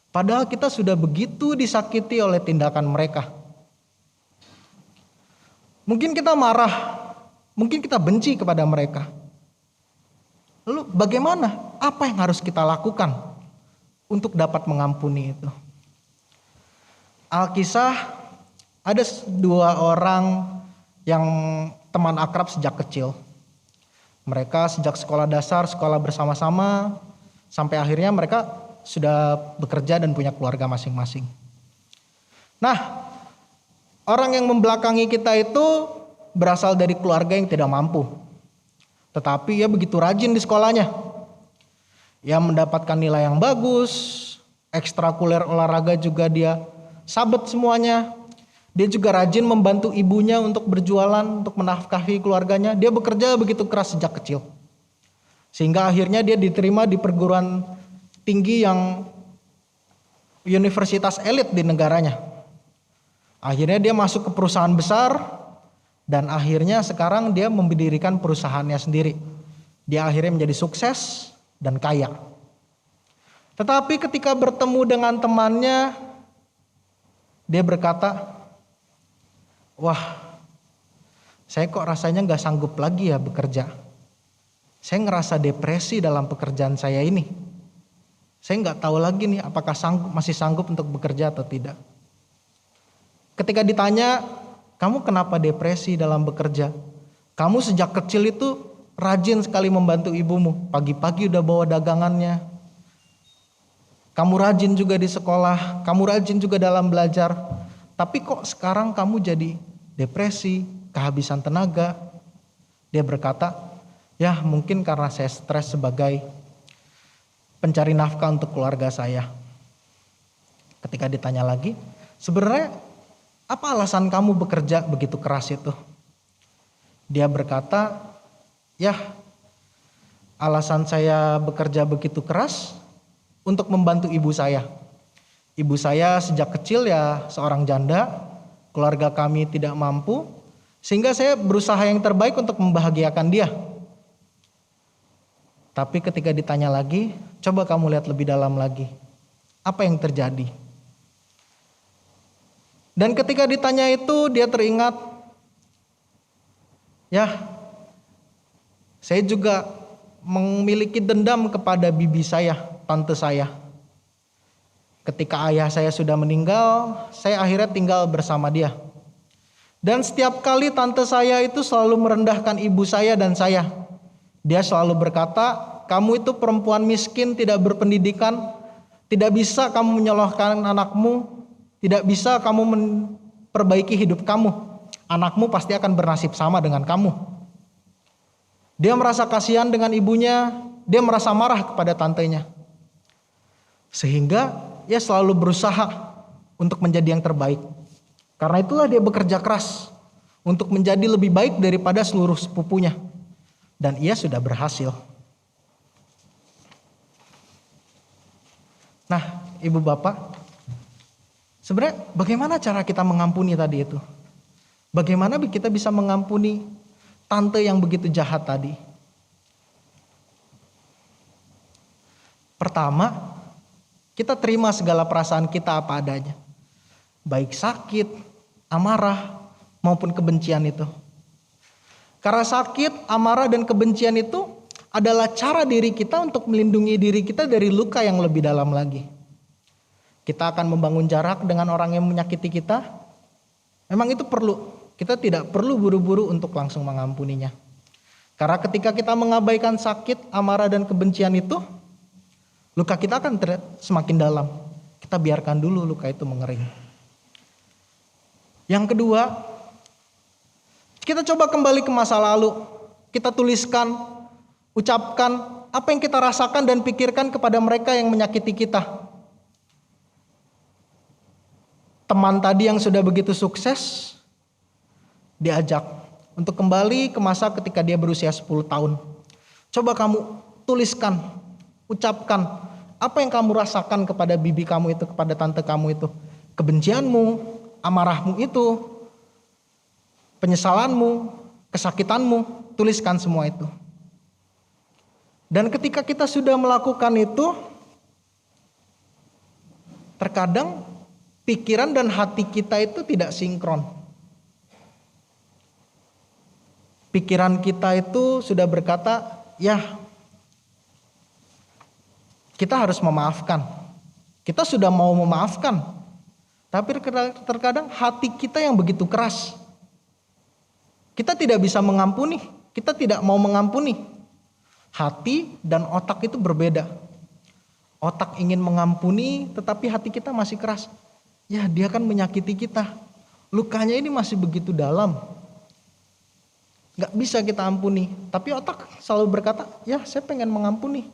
Speaker 3: Padahal kita sudah begitu disakiti oleh tindakan mereka. Mungkin kita marah, mungkin kita benci kepada mereka. Lalu bagaimana? Apa yang harus kita lakukan untuk dapat mengampuni itu? Alkisah ada 2 orang yang teman akrab sejak kecil. Mereka sejak sekolah dasar, sekolah bersama-sama, sampai akhirnya mereka sudah bekerja dan punya keluarga masing-masing. Nah, orang yang membelakangi kita itu berasal dari keluarga yang tidak mampu. Tetapi ia begitu rajin di sekolahnya. Ia mendapatkan nilai yang bagus, ekstrakurikuler olahraga juga dia sabet semuanya. Dia juga rajin membantu ibunya untuk berjualan, untuk menafkahi keluarganya. Dia bekerja begitu keras sejak kecil. Sehingga akhirnya dia diterima di perguruan tinggi yang universitas elit di negaranya. Akhirnya dia masuk ke perusahaan besar dan akhirnya sekarang dia mendirikan perusahaannya sendiri. Dia akhirnya menjadi sukses dan kaya. Tetapi ketika bertemu dengan temannya, dia berkata, "Wah, saya kok rasanya gak sanggup lagi ya bekerja. Saya ngerasa depresi dalam pekerjaan saya ini. Saya gak tahu lagi nih apakah masih sanggup untuk bekerja atau tidak." Ketika ditanya, "Kamu kenapa depresi dalam bekerja? Kamu sejak kecil itu rajin sekali membantu ibumu. Pagi-pagi udah bawa dagangannya. Kamu rajin juga di sekolah. Kamu rajin juga dalam belajar. Tapi kok sekarang kamu jadi depresi, kehabisan tenaga? Dia berkata, ya mungkin karena saya stres sebagai pencari nafkah untuk keluarga saya. Ketika ditanya lagi, sebenarnya apa alasan kamu bekerja begitu keras itu? Dia berkata, ya alasan saya bekerja begitu keras untuk membantu ibu saya. Ibu saya sejak kecil ya seorang janda, keluarga kami tidak mampu, sehingga saya berusaha yang terbaik untuk membahagiakan dia. Tapi ketika ditanya lagi, coba kamu lihat lebih dalam lagi. Apa yang terjadi? Dan ketika ditanya itu dia teringat, ya saya juga memiliki dendam kepada bibi saya, tante saya. Ketika ayah saya sudah meninggal, saya akhirnya tinggal bersama dia. Dan setiap kali tante saya itu selalu merendahkan ibu saya dan saya. Dia selalu berkata, kamu itu perempuan miskin, tidak berpendidikan, tidak bisa kamu menyalahkan anakmu, tidak bisa kamu memperbaiki hidup kamu. Anakmu pasti akan bernasib sama dengan kamu. Dia merasa kasihan dengan ibunya, dia merasa marah kepada tantenya. Sehingga dia selalu berusaha untuk menjadi yang terbaik. Karena itulah dia bekerja keras untuk menjadi lebih baik daripada seluruh sepupunya. Dan ia sudah berhasil. Nah, ibu bapak, sebenarnya bagaimana cara kita mengampuni tadi itu? Bagaimana kita bisa mengampuni tante yang begitu jahat tadi? Pertama, kita terima segala perasaan kita apa adanya. Baik sakit, amarah, maupun kebencian itu. Karena sakit, amarah, dan kebencian itu adalah cara diri kita untuk melindungi diri kita dari luka yang lebih dalam lagi. Kita akan membangun jarak dengan orang yang menyakiti kita. Memang itu perlu. Kita tidak perlu buru-buru untuk langsung mengampuninya. Karena ketika kita mengabaikan sakit, amarah, dan kebencian itu, luka kita akan semakin dalam. Kita biarkan dulu luka itu mengering. Yang kedua, kita coba kembali ke masa lalu. Kita tuliskan, ucapkan apa yang kita rasakan dan pikirkan kepada mereka yang menyakiti kita. Teman tadi yang sudah begitu sukses, diajak untuk kembali ke masa ketika dia berusia 10 tahun. Coba kamu tuliskan, ucapkan apa yang kamu rasakan kepada bibi kamu itu, kepada tante kamu itu. Kebencianmu, amarahmu itu, penyesalanmu, kesakitanmu, tuliskan semua itu. Dan ketika kita sudah melakukan itu, terkadang pikiran dan hati kita itu tidak sinkron. Pikiran kita itu sudah berkata, ya kita harus memaafkan. Kita sudah mau memaafkan. Tapi terkadang hati kita yang begitu keras. Kita tidak bisa mengampuni. Kita tidak mau mengampuni. Hati dan otak itu berbeda. Otak ingin mengampuni tetapi hati kita masih keras. Ya dia kan menyakiti kita. Lukanya ini masih begitu dalam. Gak bisa kita ampuni. Tapi otak selalu berkata, ya saya pengen mengampuni.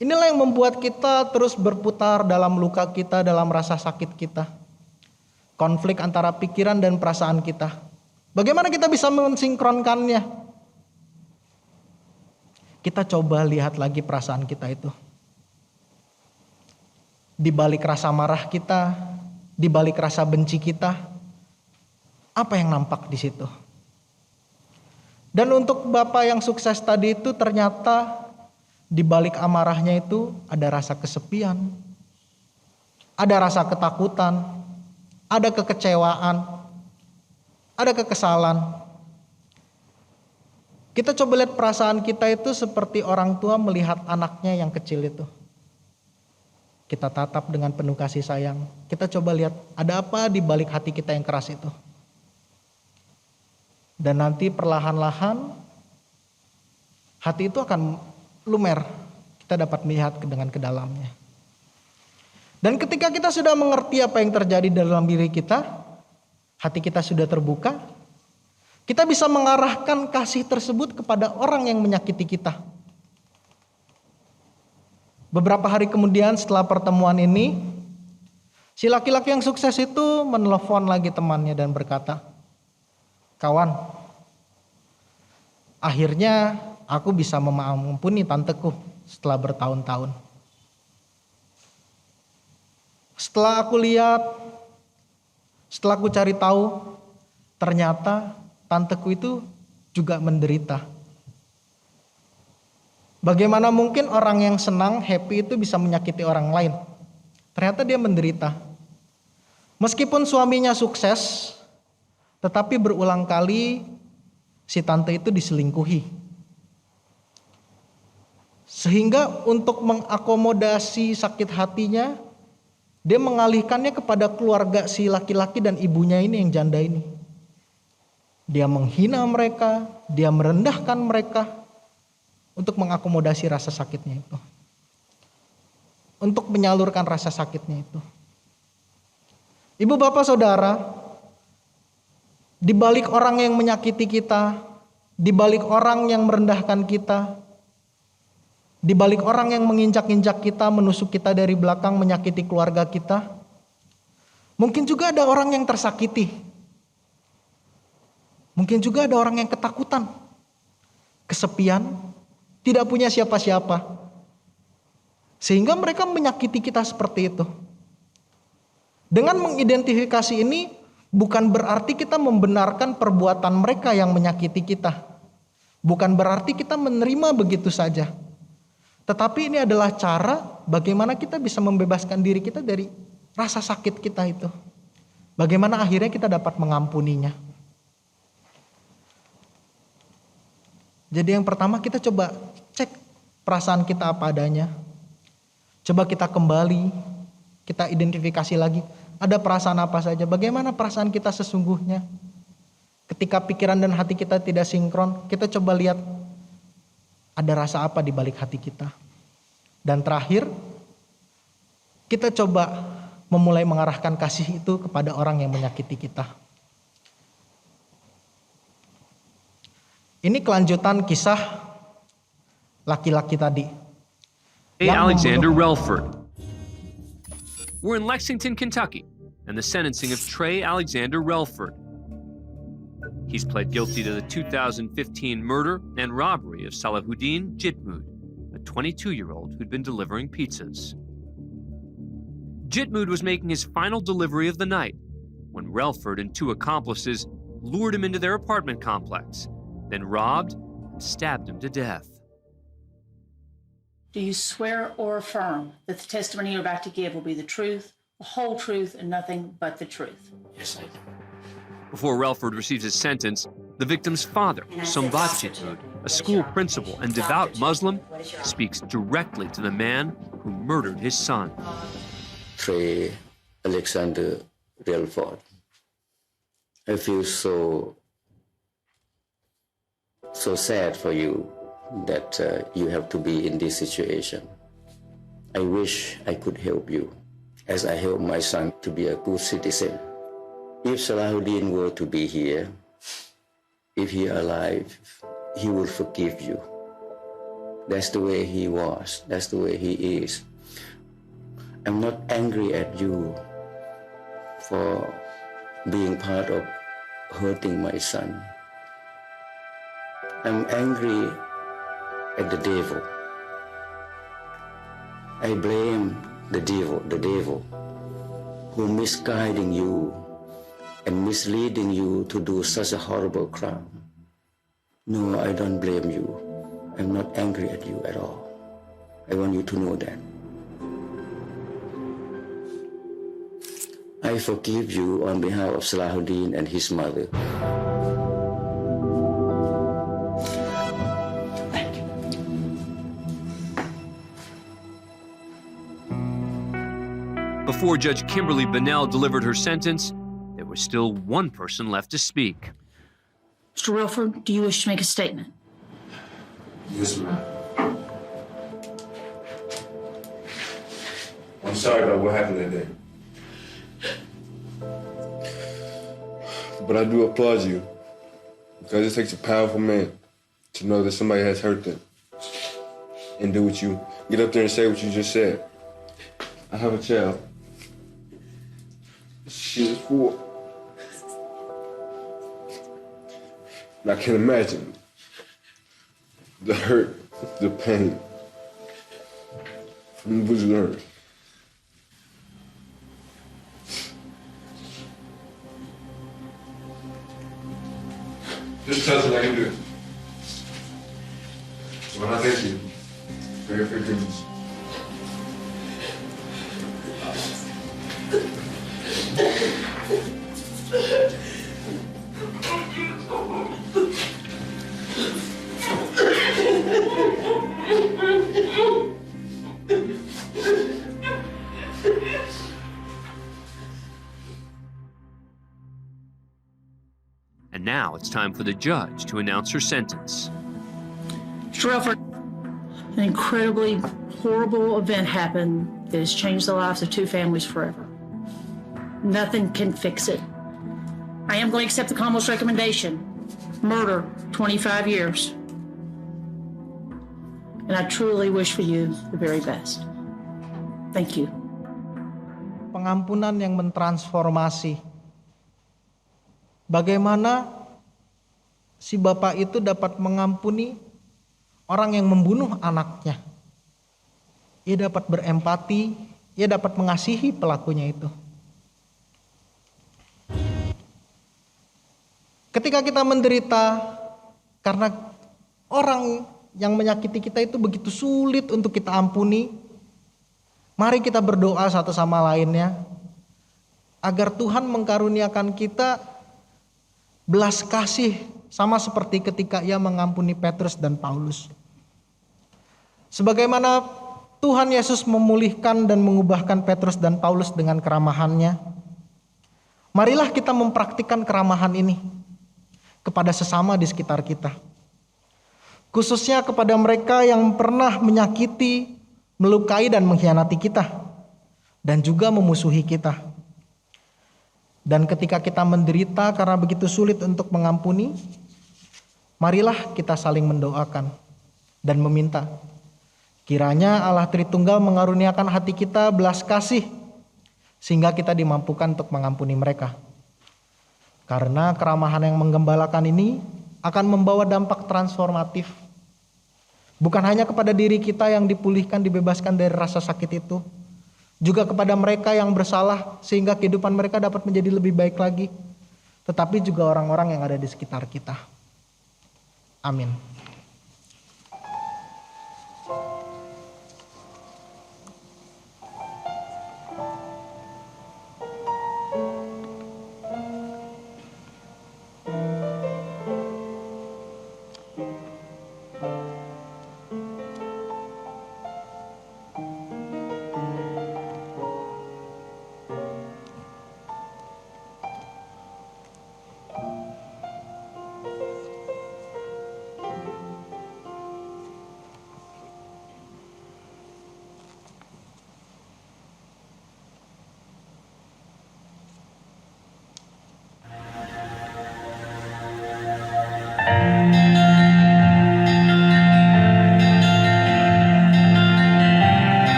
Speaker 3: Inilah yang membuat kita terus berputar dalam luka kita, dalam rasa sakit kita. Konflik antara pikiran dan perasaan kita. Bagaimana kita bisa mensinkronkannya? Kita coba lihat lagi perasaan kita itu. Di balik rasa marah kita, di balik rasa benci kita, apa yang nampak di situ? Dan untuk Bapak yang sukses tadi itu ternyata di balik amarahnya itu ada rasa kesepian, ada rasa ketakutan, ada kekecewaan, ada kekesalan. Kita coba lihat perasaan kita itu seperti orang tua melihat anaknya yang kecil itu. Kita tatap dengan penuh kasih sayang. Kita coba lihat ada apa di balik hati kita yang keras itu. Dan nanti perlahan-lahan hati itu akan lumer. Kita dapat melihat dengan kedalamnya. Dan ketika kita sudah mengerti apa yang terjadi dalam diri kita, hati kita sudah terbuka, kita bisa mengarahkan kasih tersebut kepada orang yang menyakiti kita. Beberapa hari kemudian setelah pertemuan ini, si laki-laki yang sukses itu menelepon lagi temannya dan berkata, "Kawan, akhirnya aku bisa mengampuni tanteku setelah bertahun-tahun. Setelah aku lihat, setelah aku cari tahu, ternyata tanteku itu juga menderita. Bagaimana mungkin orang yang senang, happy itu bisa menyakiti orang lain? Ternyata dia menderita. Meskipun suaminya sukses, tetapi berulang kali si tante itu diselingkuhi. Sehingga untuk mengakomodasi sakit hatinya, dia mengalihkannya kepada keluarga si laki-laki dan ibunya ini yang janda ini. Dia menghina mereka, dia merendahkan mereka untuk mengakomodasi rasa sakitnya itu. Untuk menyalurkan rasa sakitnya itu. Ibu, bapak, saudara, di balik orang yang menyakiti kita, di balik orang yang merendahkan kita, di balik orang yang menginjak-injak kita, menusuk kita dari belakang, menyakiti keluarga kita, mungkin juga ada orang yang tersakiti. Mungkin juga ada orang yang ketakutan, kesepian, tidak punya siapa-siapa. Sehingga mereka menyakiti kita seperti itu. Dengan mengidentifikasi ini, bukan berarti kita membenarkan perbuatan mereka yang menyakiti kita. Bukan berarti kita menerima begitu saja. Tetapi ini adalah cara bagaimana kita bisa membebaskan diri kita dari rasa sakit kita itu. Bagaimana akhirnya kita dapat mengampuninya. Jadi yang pertama kita coba cek perasaan kita apa adanya. Coba kita kembali, kita identifikasi lagi. Ada perasaan apa saja, bagaimana perasaan kita sesungguhnya. Ketika pikiran dan hati kita tidak sinkron, kita coba lihat ada rasa apa di balik hati kita. Dan terakhir, kita coba memulai mengarahkan kasih itu kepada orang yang menyakiti kita. Ini kelanjutan kisah laki-laki tadi.
Speaker 4: Hey, Alexander Relford. We're in Lexington, Kentucky, and the sentencing of Trey Alexander Relford. He's pled guilty to the 2015 murder and robbery of Salahuddin Jitmood, a 22-year-old who'd been delivering pizzas. Jitmood was making his final delivery of the night when Relford and two accomplices lured him into their apartment complex, then robbed and stabbed him to death.
Speaker 5: Do you swear or affirm that the testimony you're about to give will be the truth, the whole truth, and nothing but the truth?
Speaker 6: Yes, I do.
Speaker 4: Before Relford receives his sentence, the victim's father, Sombat Jitmood, a school principal and devout Muslim, speaks directly to the man who murdered his son.
Speaker 6: Trey Alexander Relford, I feel so sad for you that you have to be in this situation. I wish I could help you as I help my son to be a good citizen. If Salahuddin were to be here, if he alive, he will forgive you. That's the way he was. That's the way he is. I'm not angry at you for being part of hurting my son. I'm angry at the devil. I blame the devil who misguiding you and misleading you to do such a horrible crime. No, I don't blame you. I'm not angry at you at all. I want you to know that. I forgive you on behalf of Salahuddin and his mother.
Speaker 5: Thank you.
Speaker 4: Before Judge Kimberly Bennell delivered her sentence, there was still one person left to speak.
Speaker 5: Mr. Relford, do you wish to make a statement?
Speaker 7: Yes, ma'am. I'm sorry about what happened that day. But I do applaud you Because it takes a powerful man to know that somebody has hurt them and do what you get up there and say what you just said. I have a child. She is 4. And I can imagine the hurt, the pain from losing her. Just tell us I can do it. So when I thank you for your forgiveness.
Speaker 4: And now it's time for the judge to announce her sentence.
Speaker 5: Mr. Relford, an incredibly horrible event happened that has changed the lives of 2 families forever. Nothing can fix it. I am going to accept the Commonwealth's recommendation. Murder, 25 years. And I truly wish for you the very best. Thank you.
Speaker 3: Pengampunan yang mentransformasi. Bagaimana si bapak itu dapat mengampuni orang yang membunuh anaknya. Ia dapat berempati, ia dapat mengasihi pelakunya itu. Ketika kita menderita karena orang yang menyakiti kita itu begitu sulit untuk kita ampuni, mari kita berdoa satu sama lainnya agar Tuhan mengkaruniakan kita belas kasih sama seperti ketika ia mengampuni Petrus dan Paulus. Sebagaimana Tuhan Yesus memulihkan dan mengubahkan Petrus dan Paulus dengan keramahannya, marilah kita mempraktikkan keramahan ini kepada sesama di sekitar kita. Khususnya kepada mereka yang pernah menyakiti, melukai dan mengkhianati kita, dan juga memusuhi kita. Dan ketika kita menderita karena begitu sulit untuk mengampuni, marilah kita saling mendoakan dan meminta kiranya Allah Tritunggal mengaruniakan hati kita belas kasih sehingga kita dimampukan untuk mengampuni mereka. Karena keramahan yang menggembalakan ini akan membawa dampak transformatif. Bukan hanya kepada diri kita yang dipulihkan, dibebaskan dari rasa sakit itu, juga kepada mereka yang bersalah sehingga kehidupan mereka dapat menjadi lebih baik lagi, tetapi juga orang-orang yang ada di sekitar kita. Amin.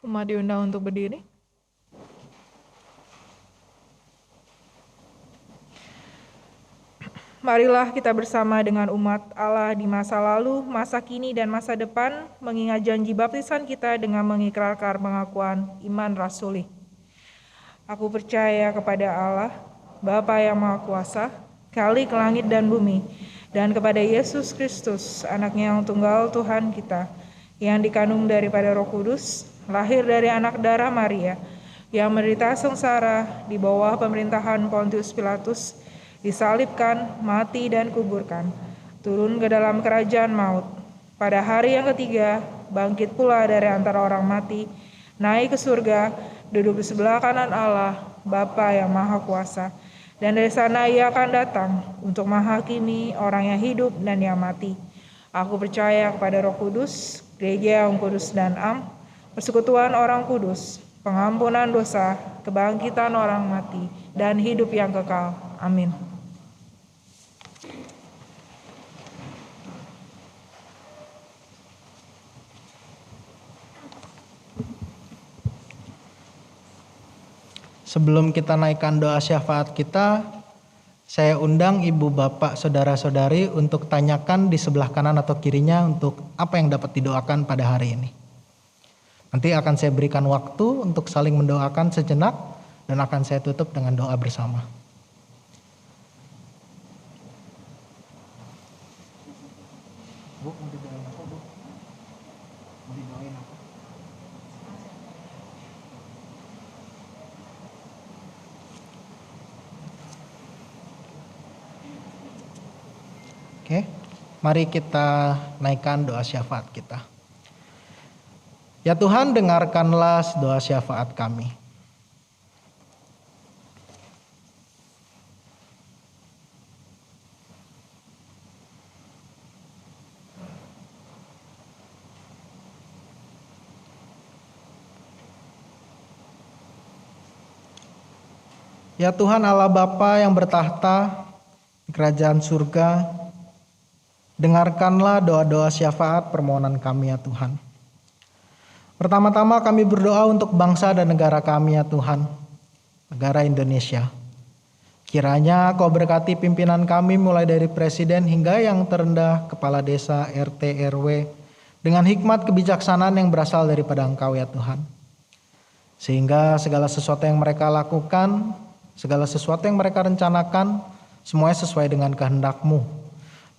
Speaker 1: Umat diundang untuk berdiri. Marilah kita bersama dengan umat Allah di masa lalu, masa kini, dan masa depan, mengingat janji baptisan kita dengan mengikrarkan pengakuan iman rasuli. Aku percaya kepada Allah, Bapa yang Maha Kuasa, Khalik langit dan bumi, dan kepada Yesus Kristus, anaknya yang tunggal Tuhan kita, yang dikandung daripada Roh Kudus, lahir dari anak darah Maria, yang menderita sengsara di bawah pemerintahan Pontius Pilatus, disalibkan, mati, dan kuburkan, turun ke dalam kerajaan maut. Pada hari yang ketiga, bangkit pula dari antara orang mati, naik ke surga, duduk di sebelah kanan Allah, Bapa yang Maha Kuasa. Dan dari sana ia akan datang untuk menghakimi orang yang hidup dan yang mati. Aku percaya kepada Roh Kudus, gereja yang kudus dan am, persekutuan orang kudus, pengampunan dosa, kebangkitan orang mati, dan hidup yang kekal. Amin.
Speaker 3: Sebelum kita naikkan doa syafaat kita, saya undang ibu, bapak, saudara-saudari untuk tanyakan di sebelah kanan atau kirinya untuk apa yang dapat didoakan pada hari ini. Nanti akan saya berikan waktu untuk saling mendoakan sejenak dan akan saya tutup dengan doa bersama. Bu, mau didoain apa, Bu? Mau didoain apa? Oke, mari kita naikkan doa syafaat kita. Ya Tuhan, dengarkanlah doa syafaat kami. Ya Tuhan Allah Bapa yang bertahta di kerajaan surga, dengarkanlah doa-doa syafaat permohonan kami ya Tuhan. Pertama-tama kami berdoa untuk bangsa dan negara kami ya Tuhan, negara Indonesia. Kiranya Kau berkati pimpinan kami mulai dari presiden hingga yang terendah kepala desa, RT, RW, dengan hikmat kebijaksanaan yang berasal daripada Engkau ya Tuhan. Sehingga segala sesuatu yang mereka lakukan, segala sesuatu yang mereka rencanakan, semuanya sesuai dengan kehendak-Mu.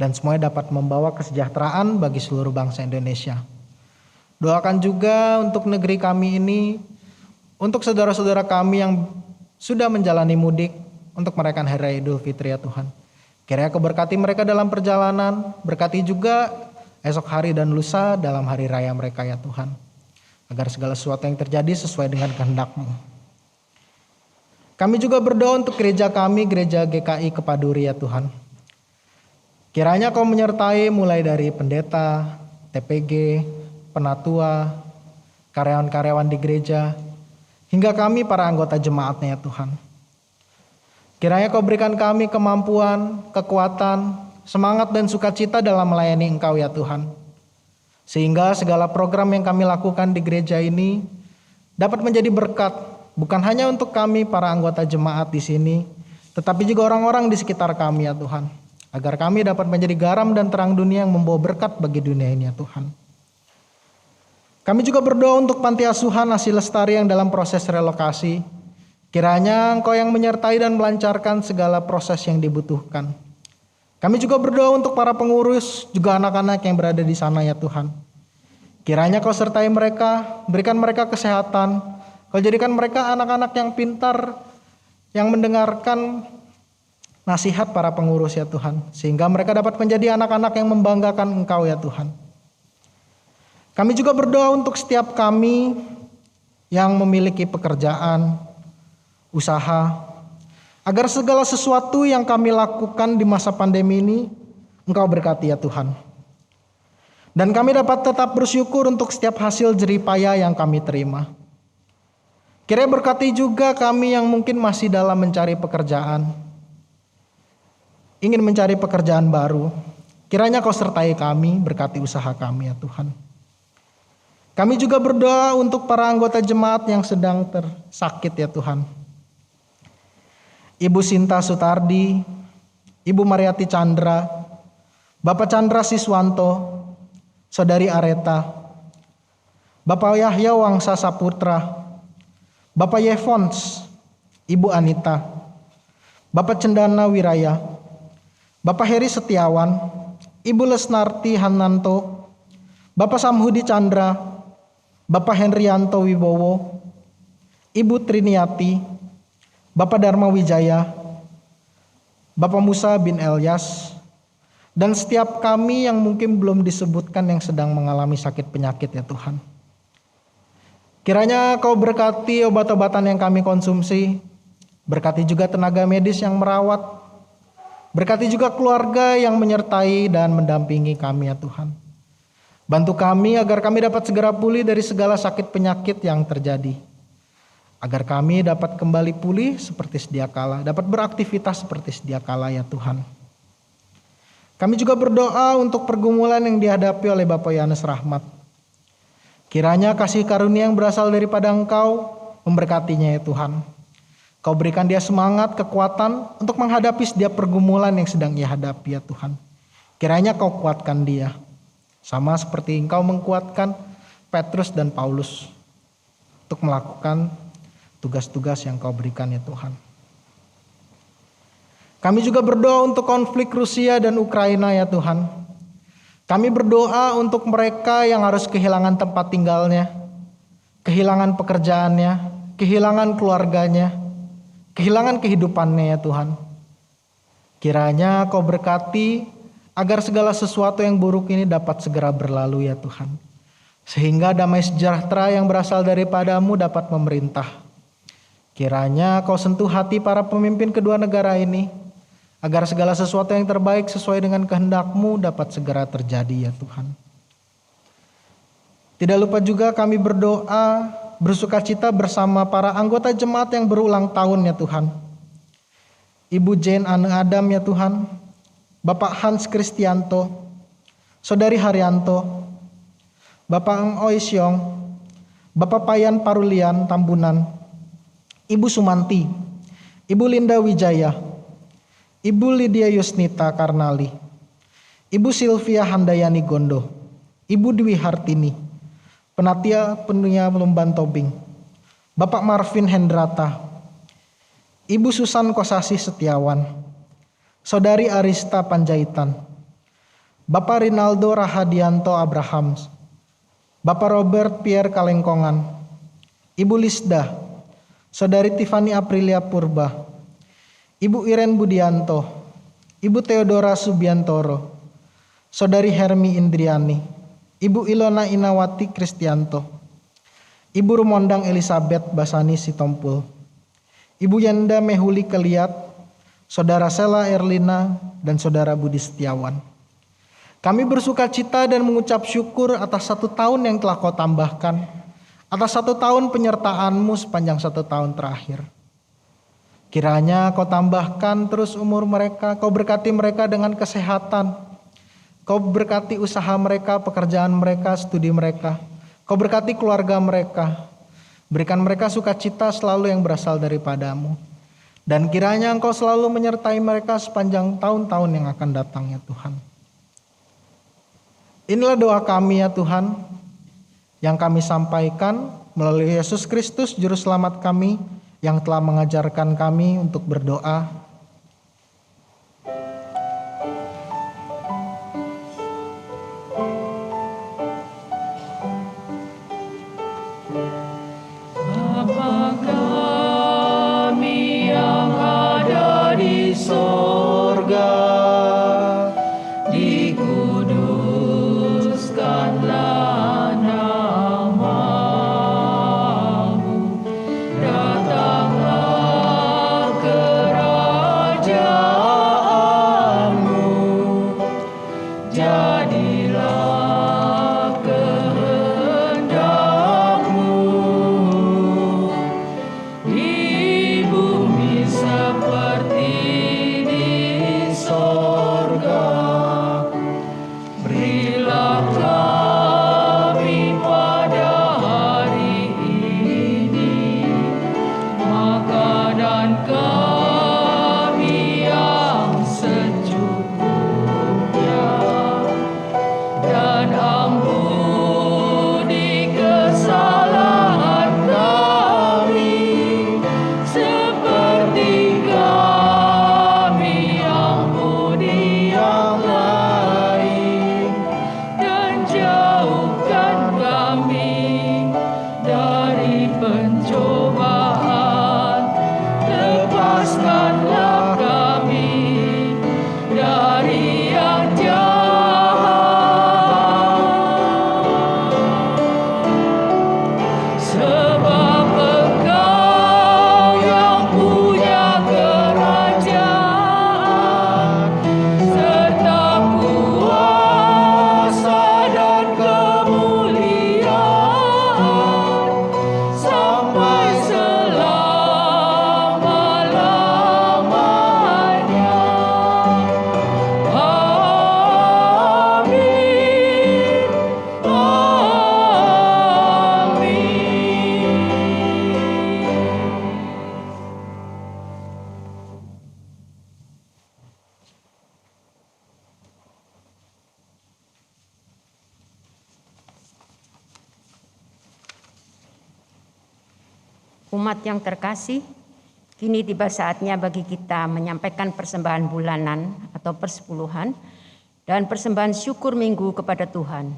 Speaker 3: Dan semuanya dapat membawa kesejahteraan bagi seluruh bangsa Indonesia. Doakan juga untuk negeri kami ini, untuk saudara-saudara kami yang sudah menjalani mudik, untuk merayakan Hari Raya Idul Fitri ya Tuhan. Kiranya Kau berkati mereka dalam perjalanan, berkati juga esok hari dan lusa dalam hari raya mereka ya Tuhan. Agar segala sesuatu yang terjadi sesuai dengan kehendak-Mu. Kami juga berdoa untuk gereja kami, Gereja GKI Kepaduri ya Tuhan. Kiranya Kau menyertai mulai dari pendeta, TPG, penatua, karyawan-karyawan di gereja, hingga kami para anggota jemaatnya ya Tuhan. Kiranya Kau berikan kami kemampuan, kekuatan, semangat dan sukacita dalam melayani Engkau ya Tuhan. Sehingga segala program yang kami lakukan di gereja ini dapat menjadi berkat, bukan hanya untuk kami para anggota jemaat di sini, tetapi juga orang-orang di sekitar kami ya Tuhan. Agar kami dapat menjadi garam dan terang dunia yang membawa berkat bagi dunia ini ya Tuhan. Kami juga berdoa untuk panti asuhan Asi Lestari yang dalam proses relokasi. Kiranya Engkau yang menyertai dan melancarkan segala proses yang dibutuhkan. Kami juga berdoa untuk para pengurus, juga anak-anak yang berada di sana ya Tuhan. Kiranya Kau sertai mereka, berikan mereka kesehatan. Kau jadikan mereka anak-anak yang pintar, yang mendengarkan nasihat para pengurus ya Tuhan. Sehingga mereka dapat menjadi anak-anak yang membanggakan Engkau ya Tuhan. Kami juga berdoa untuk setiap kami yang memiliki pekerjaan, usaha, agar segala sesuatu yang kami lakukan di masa pandemi ini Engkau berkati ya Tuhan. Dan kami dapat tetap bersyukur untuk setiap hasil jerih payah yang kami terima. Kiranya berkati juga kami yang mungkin masih dalam mencari pekerjaan, ingin mencari pekerjaan baru. Kiranya Kau sertai kami, berkati usaha kami ya Tuhan. Kami juga berdoa untuk para anggota jemaat yang sedang tersakit ya Tuhan. Ibu Sinta Sutardi, Ibu Mariati Chandra, Bapak Chandra Siswanto, Saudari Areta, Bapak Yahya Wangsa Saputra, Bapak Yevons, Ibu Anita, Bapak Cendana Wiraya, Bapak Heri Setiawan, Ibu Lesnarti Hananto, Bapak Samhudi Chandra, Bapak Henrianto Wibowo, Ibu Triniati, Bapak Dharma Wijaya, Bapak Musa bin Elyas, dan setiap kami yang mungkin belum disebutkan yang sedang mengalami sakit penyakit ya Tuhan. Kiranya Kau berkati obat-obatan yang kami konsumsi, berkati juga tenaga medis yang merawat, berkati juga keluarga yang menyertai dan mendampingi kami ya Tuhan. Bantu kami agar kami dapat segera pulih dari segala sakit penyakit yang terjadi. Agar kami dapat kembali pulih seperti sedia kala, dapat beraktivitas seperti sedia kala ya Tuhan. Kami juga berdoa untuk pergumulan yang dihadapi oleh Bapak Yohanes Rahmat. Kiranya kasih karunia yang berasal daripada Engkau memberkatinya ya Tuhan. Kau berikan dia semangat, kekuatan untuk menghadapi setiap pergumulan yang sedang ia hadapi ya Tuhan. Kiranya Kau kuatkan dia. Sama seperti Engkau mengkuatkan Petrus dan Paulus untuk melakukan tugas-tugas yang Kau berikan ya Tuhan. Kami juga berdoa untuk konflik Rusia dan Ukraina ya Tuhan. Kami berdoa untuk mereka yang harus kehilangan tempat tinggalnya, kehilangan pekerjaannya, kehilangan keluarganya, kehilangan kehidupannya ya Tuhan. Kiranya Kau berkati agar segala sesuatu yang buruk ini dapat segera berlalu ya Tuhan. Sehingga damai sejahtera yang berasal daripada-Mu dapat memerintah. Kiranya Kau sentuh hati para pemimpin kedua negara ini, agar segala sesuatu yang terbaik sesuai dengan kehendak-Mu dapat segera terjadi ya Tuhan. Tidak lupa juga kami berdoa, bersukacita bersama para anggota jemaat yang berulang tahun ya Tuhan. Ibu Jane Ane Adam ya Tuhan, Bapak Hans Kristianto, Saudari Haryanto, Bapak Eng Oi Siong, Bapak Payan Parulian Tambunan, Ibu Sumanti, Ibu Linda Wijaya, Ibu Lydia Yusnita Karnali, Ibu Silvia Handayani Gondo, Ibu Dwi Hartini, Penatia Penuya Lumban Tobing, Bapak Marvin Hendrata, Ibu Susan Kosasi Setiawan, Saudari Arista Panjaitan, Bapak Rinaldo Rahadianto Abrahams, Bapak Robert Pierre Kalengkongan, Ibu Lisda, Saudari Tiffany Aprilia Purba, Ibu Iren Budianto, Ibu Theodora Subiantoro, Saudari Hermi Indriani, Ibu Ilona Inawati Kristianto, Ibu Rumondang Elizabeth Basani Sitompul, Ibu Yanda Mehuli Keliat, Saudara Sela Erlina, dan Saudara Budi Setiawan. Kami bersuka cita dan mengucap syukur atas 1 tahun yang telah Kau tambahkan, atas 1 tahun penyertaan-Mu sepanjang 1 tahun terakhir. Kiranya Kau tambahkan terus umur mereka, Kau berkati mereka dengan kesehatan, Kau berkati usaha mereka, pekerjaan mereka, studi mereka, Kau berkati keluarga mereka, berikan mereka sukacita selalu yang berasal daripada-Mu. Dan kiranya Engkau selalu menyertai mereka sepanjang tahun-tahun yang akan datang ya Tuhan. Inilah doa kami ya Tuhan, yang kami sampaikan melalui Yesus Kristus Juru Selamat kami, yang telah mengajarkan kami untuk berdoa.
Speaker 2: Berilah kami pada
Speaker 8: Umat yang terkasih, kini tiba saatnya bagi kita menyampaikan persembahan bulanan atau persepuluhan dan persembahan syukur minggu kepada Tuhan.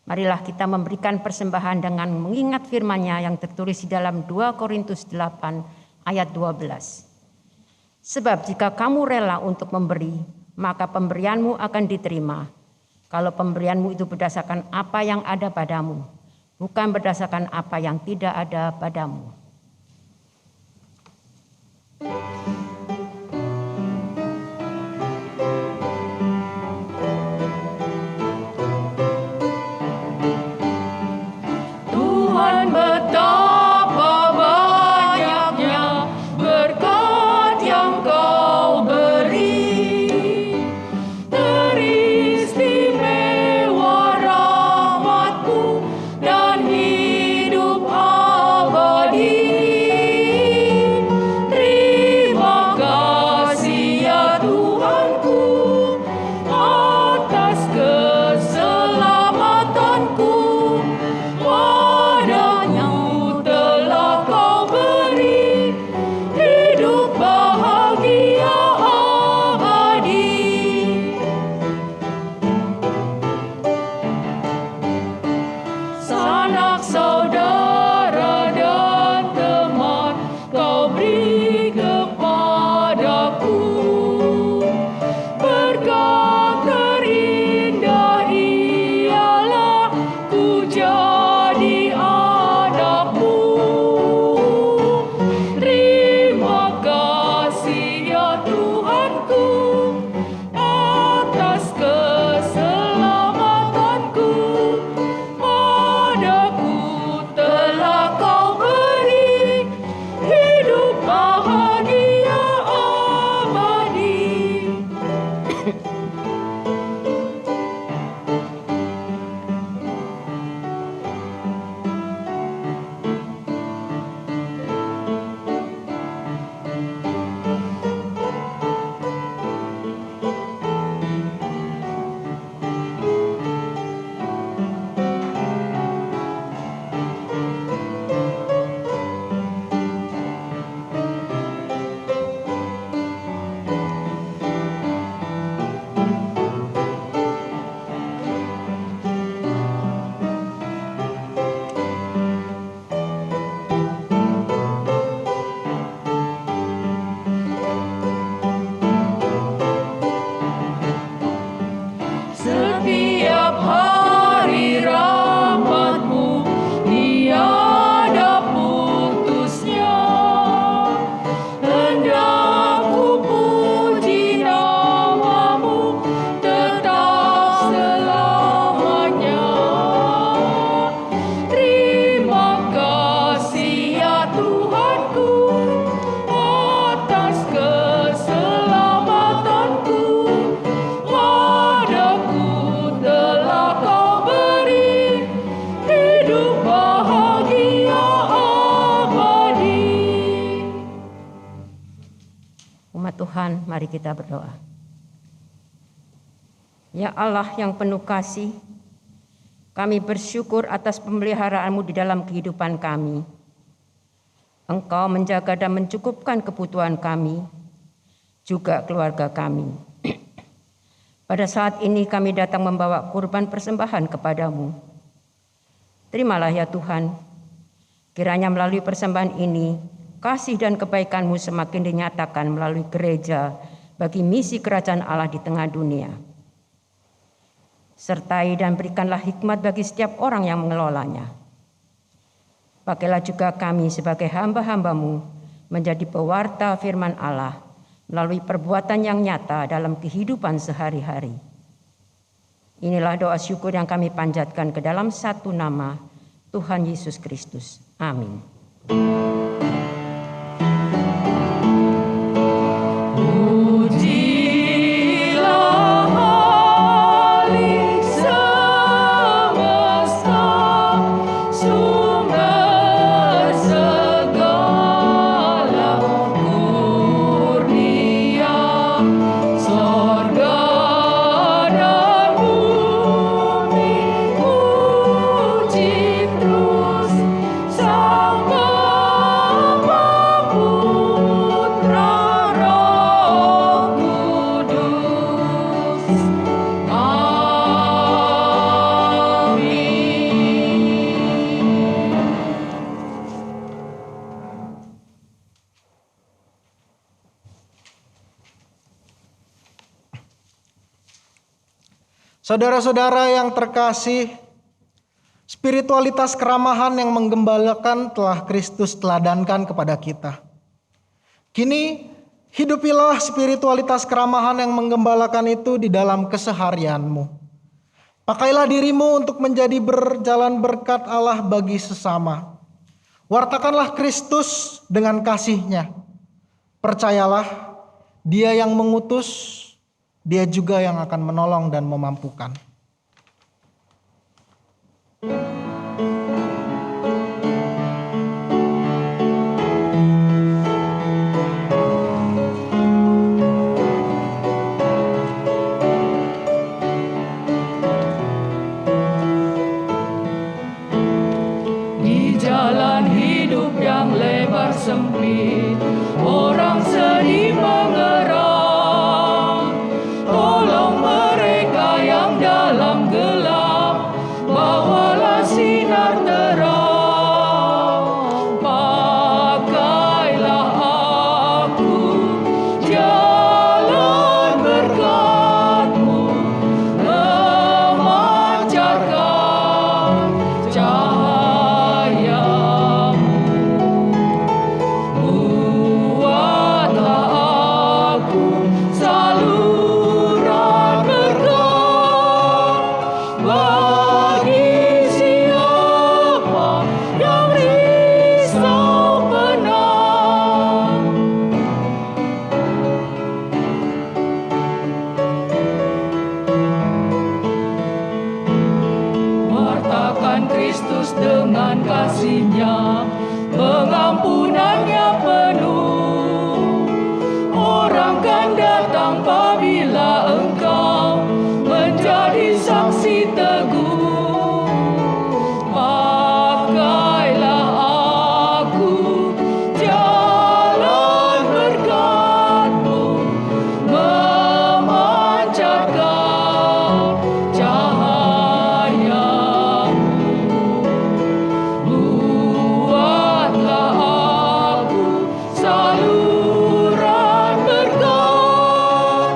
Speaker 8: Marilah kita memberikan persembahan dengan mengingat firman-Nya yang tertulis di dalam 2 Korintus 8 ayat 12. Sebab jika kamu rela untuk memberi, maka pemberianmu akan diterima. Kalau pemberianmu itu berdasarkan apa yang ada padamu, bukan berdasarkan apa yang tidak ada padamu.
Speaker 2: Tuhan betapa banyaknya berkat yang Kau beri, teristimewa rahmat-Mu dan hidup abadi. Terima kasih ya Tuhanku atas keselamatanku. Padanya telah Kau beri hidup bahagia abadi. Sanak saudara dan teman Kau beri kepadaku. Berkat terindah ialah ku jadi anakmu. Terima kasih ya Tuhanku atas keselamatanku. Padaku telah Kau beri hidup bahagia abadi. Setiap hari rahmat-Mu tiada putusnya. Hendak ku puji nama-Mu tetap selamanya. Terima kasih ya Tuhanku atas keselamatanku. Padaku telah Kau beri hidup bahagia abadi.
Speaker 8: Umat Tuhan, mari kita berdoa. Ya Allah yang penuh kasih, kami bersyukur atas pemeliharaan-Mu di dalam kehidupan kami. Engkau menjaga dan mencukupkan kebutuhan kami, juga keluarga kami. Pada saat ini kami datang membawa kurban persembahan kepadamu. Terimalah ya Tuhan, kiranya melalui persembahan ini, kasih dan kebaikan-Mu semakin dinyatakan melalui gereja bagi misi kerajaan Allah di tengah dunia. Sertai dan berikanlah hikmat bagi setiap orang yang mengelolanya. Pakailah juga kami sebagai hamba-hamba-Mu menjadi pewarta firman Allah melalui perbuatan yang nyata dalam kehidupan sehari-hari. Inilah doa syukur yang kami panjatkan ke dalam satu nama, Tuhan Yesus Kristus. Amin.
Speaker 2: Sang
Speaker 3: Saudara-saudara yang terkasih, spiritualitas keramahan yang menggembalakan telah Kristus teladankan kepada kita. Kini, hidupilah spiritualitas keramahan yang menggembalakan itu di dalam keseharianmu. Pakailah dirimu untuk menjadi berjalan berkat Allah bagi sesama. Wartakanlah Kristus dengan kasih-Nya. Percayalah, Dia yang mengutus, Dia juga yang akan menolong dan memampukan.
Speaker 2: Di jalan hidup yang lebar sempit, orang sedih mengerang. Tolong mereka yang dalam gelap, bawalah sinar terang. Pakailah aku, jalan berkat-Mu, memancarkan cahaya-Mu. Buatlah aku saluran berkat bagi siapa yang risau penat. Wartakan Kristus dengan kasih-Nya, pengampunan-Nya penuh. Orang kan datang apabila engkau menjadi saksi teguh. Pakailah aku, jalan berkat-Mu, memancarkan cahaya-Mu. Buatlah aku saluran berkat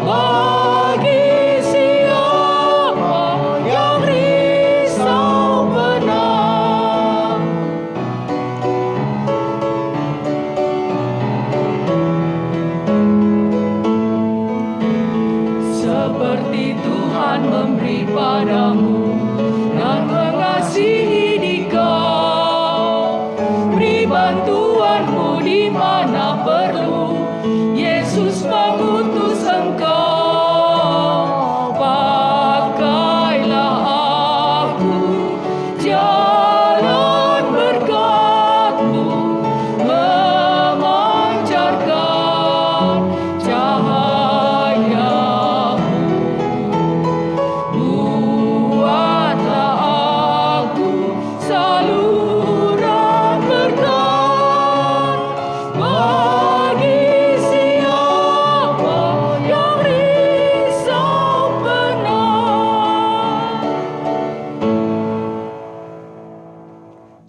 Speaker 2: bagi siapa yang risau penat. Seperti Tuhan memberi padamu dan mengasihi dikau, beri bantuan-Mu di mana perlu, Yesus mengutus engkau. Pakailah aku, jalan berkat-Mu, memancarkan cahaya-Mu. Buatlah aku saluran berkat bagi siapa yang risau penat.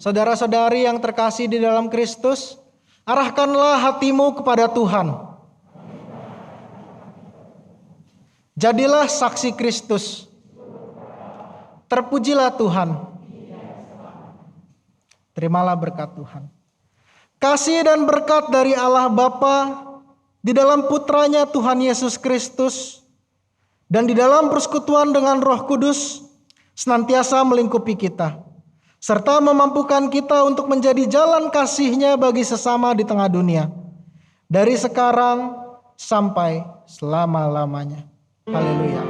Speaker 3: Saudara-saudari yang terkasih di dalam Kristus, arahkanlah hatimu kepada Tuhan. Jadilah saksi Kristus. Terpujilah Tuhan. Terimalah berkat Tuhan. Kasih dan berkat dari Allah Bapa, di dalam Putranya Tuhan Yesus Kristus, dan di dalam persekutuan dengan Roh Kudus, senantiasa melingkupi kita, serta memampukan kita untuk menjadi jalan kasih-Nya bagi sesama di tengah dunia, dari sekarang sampai selama-lamanya. Haleluya.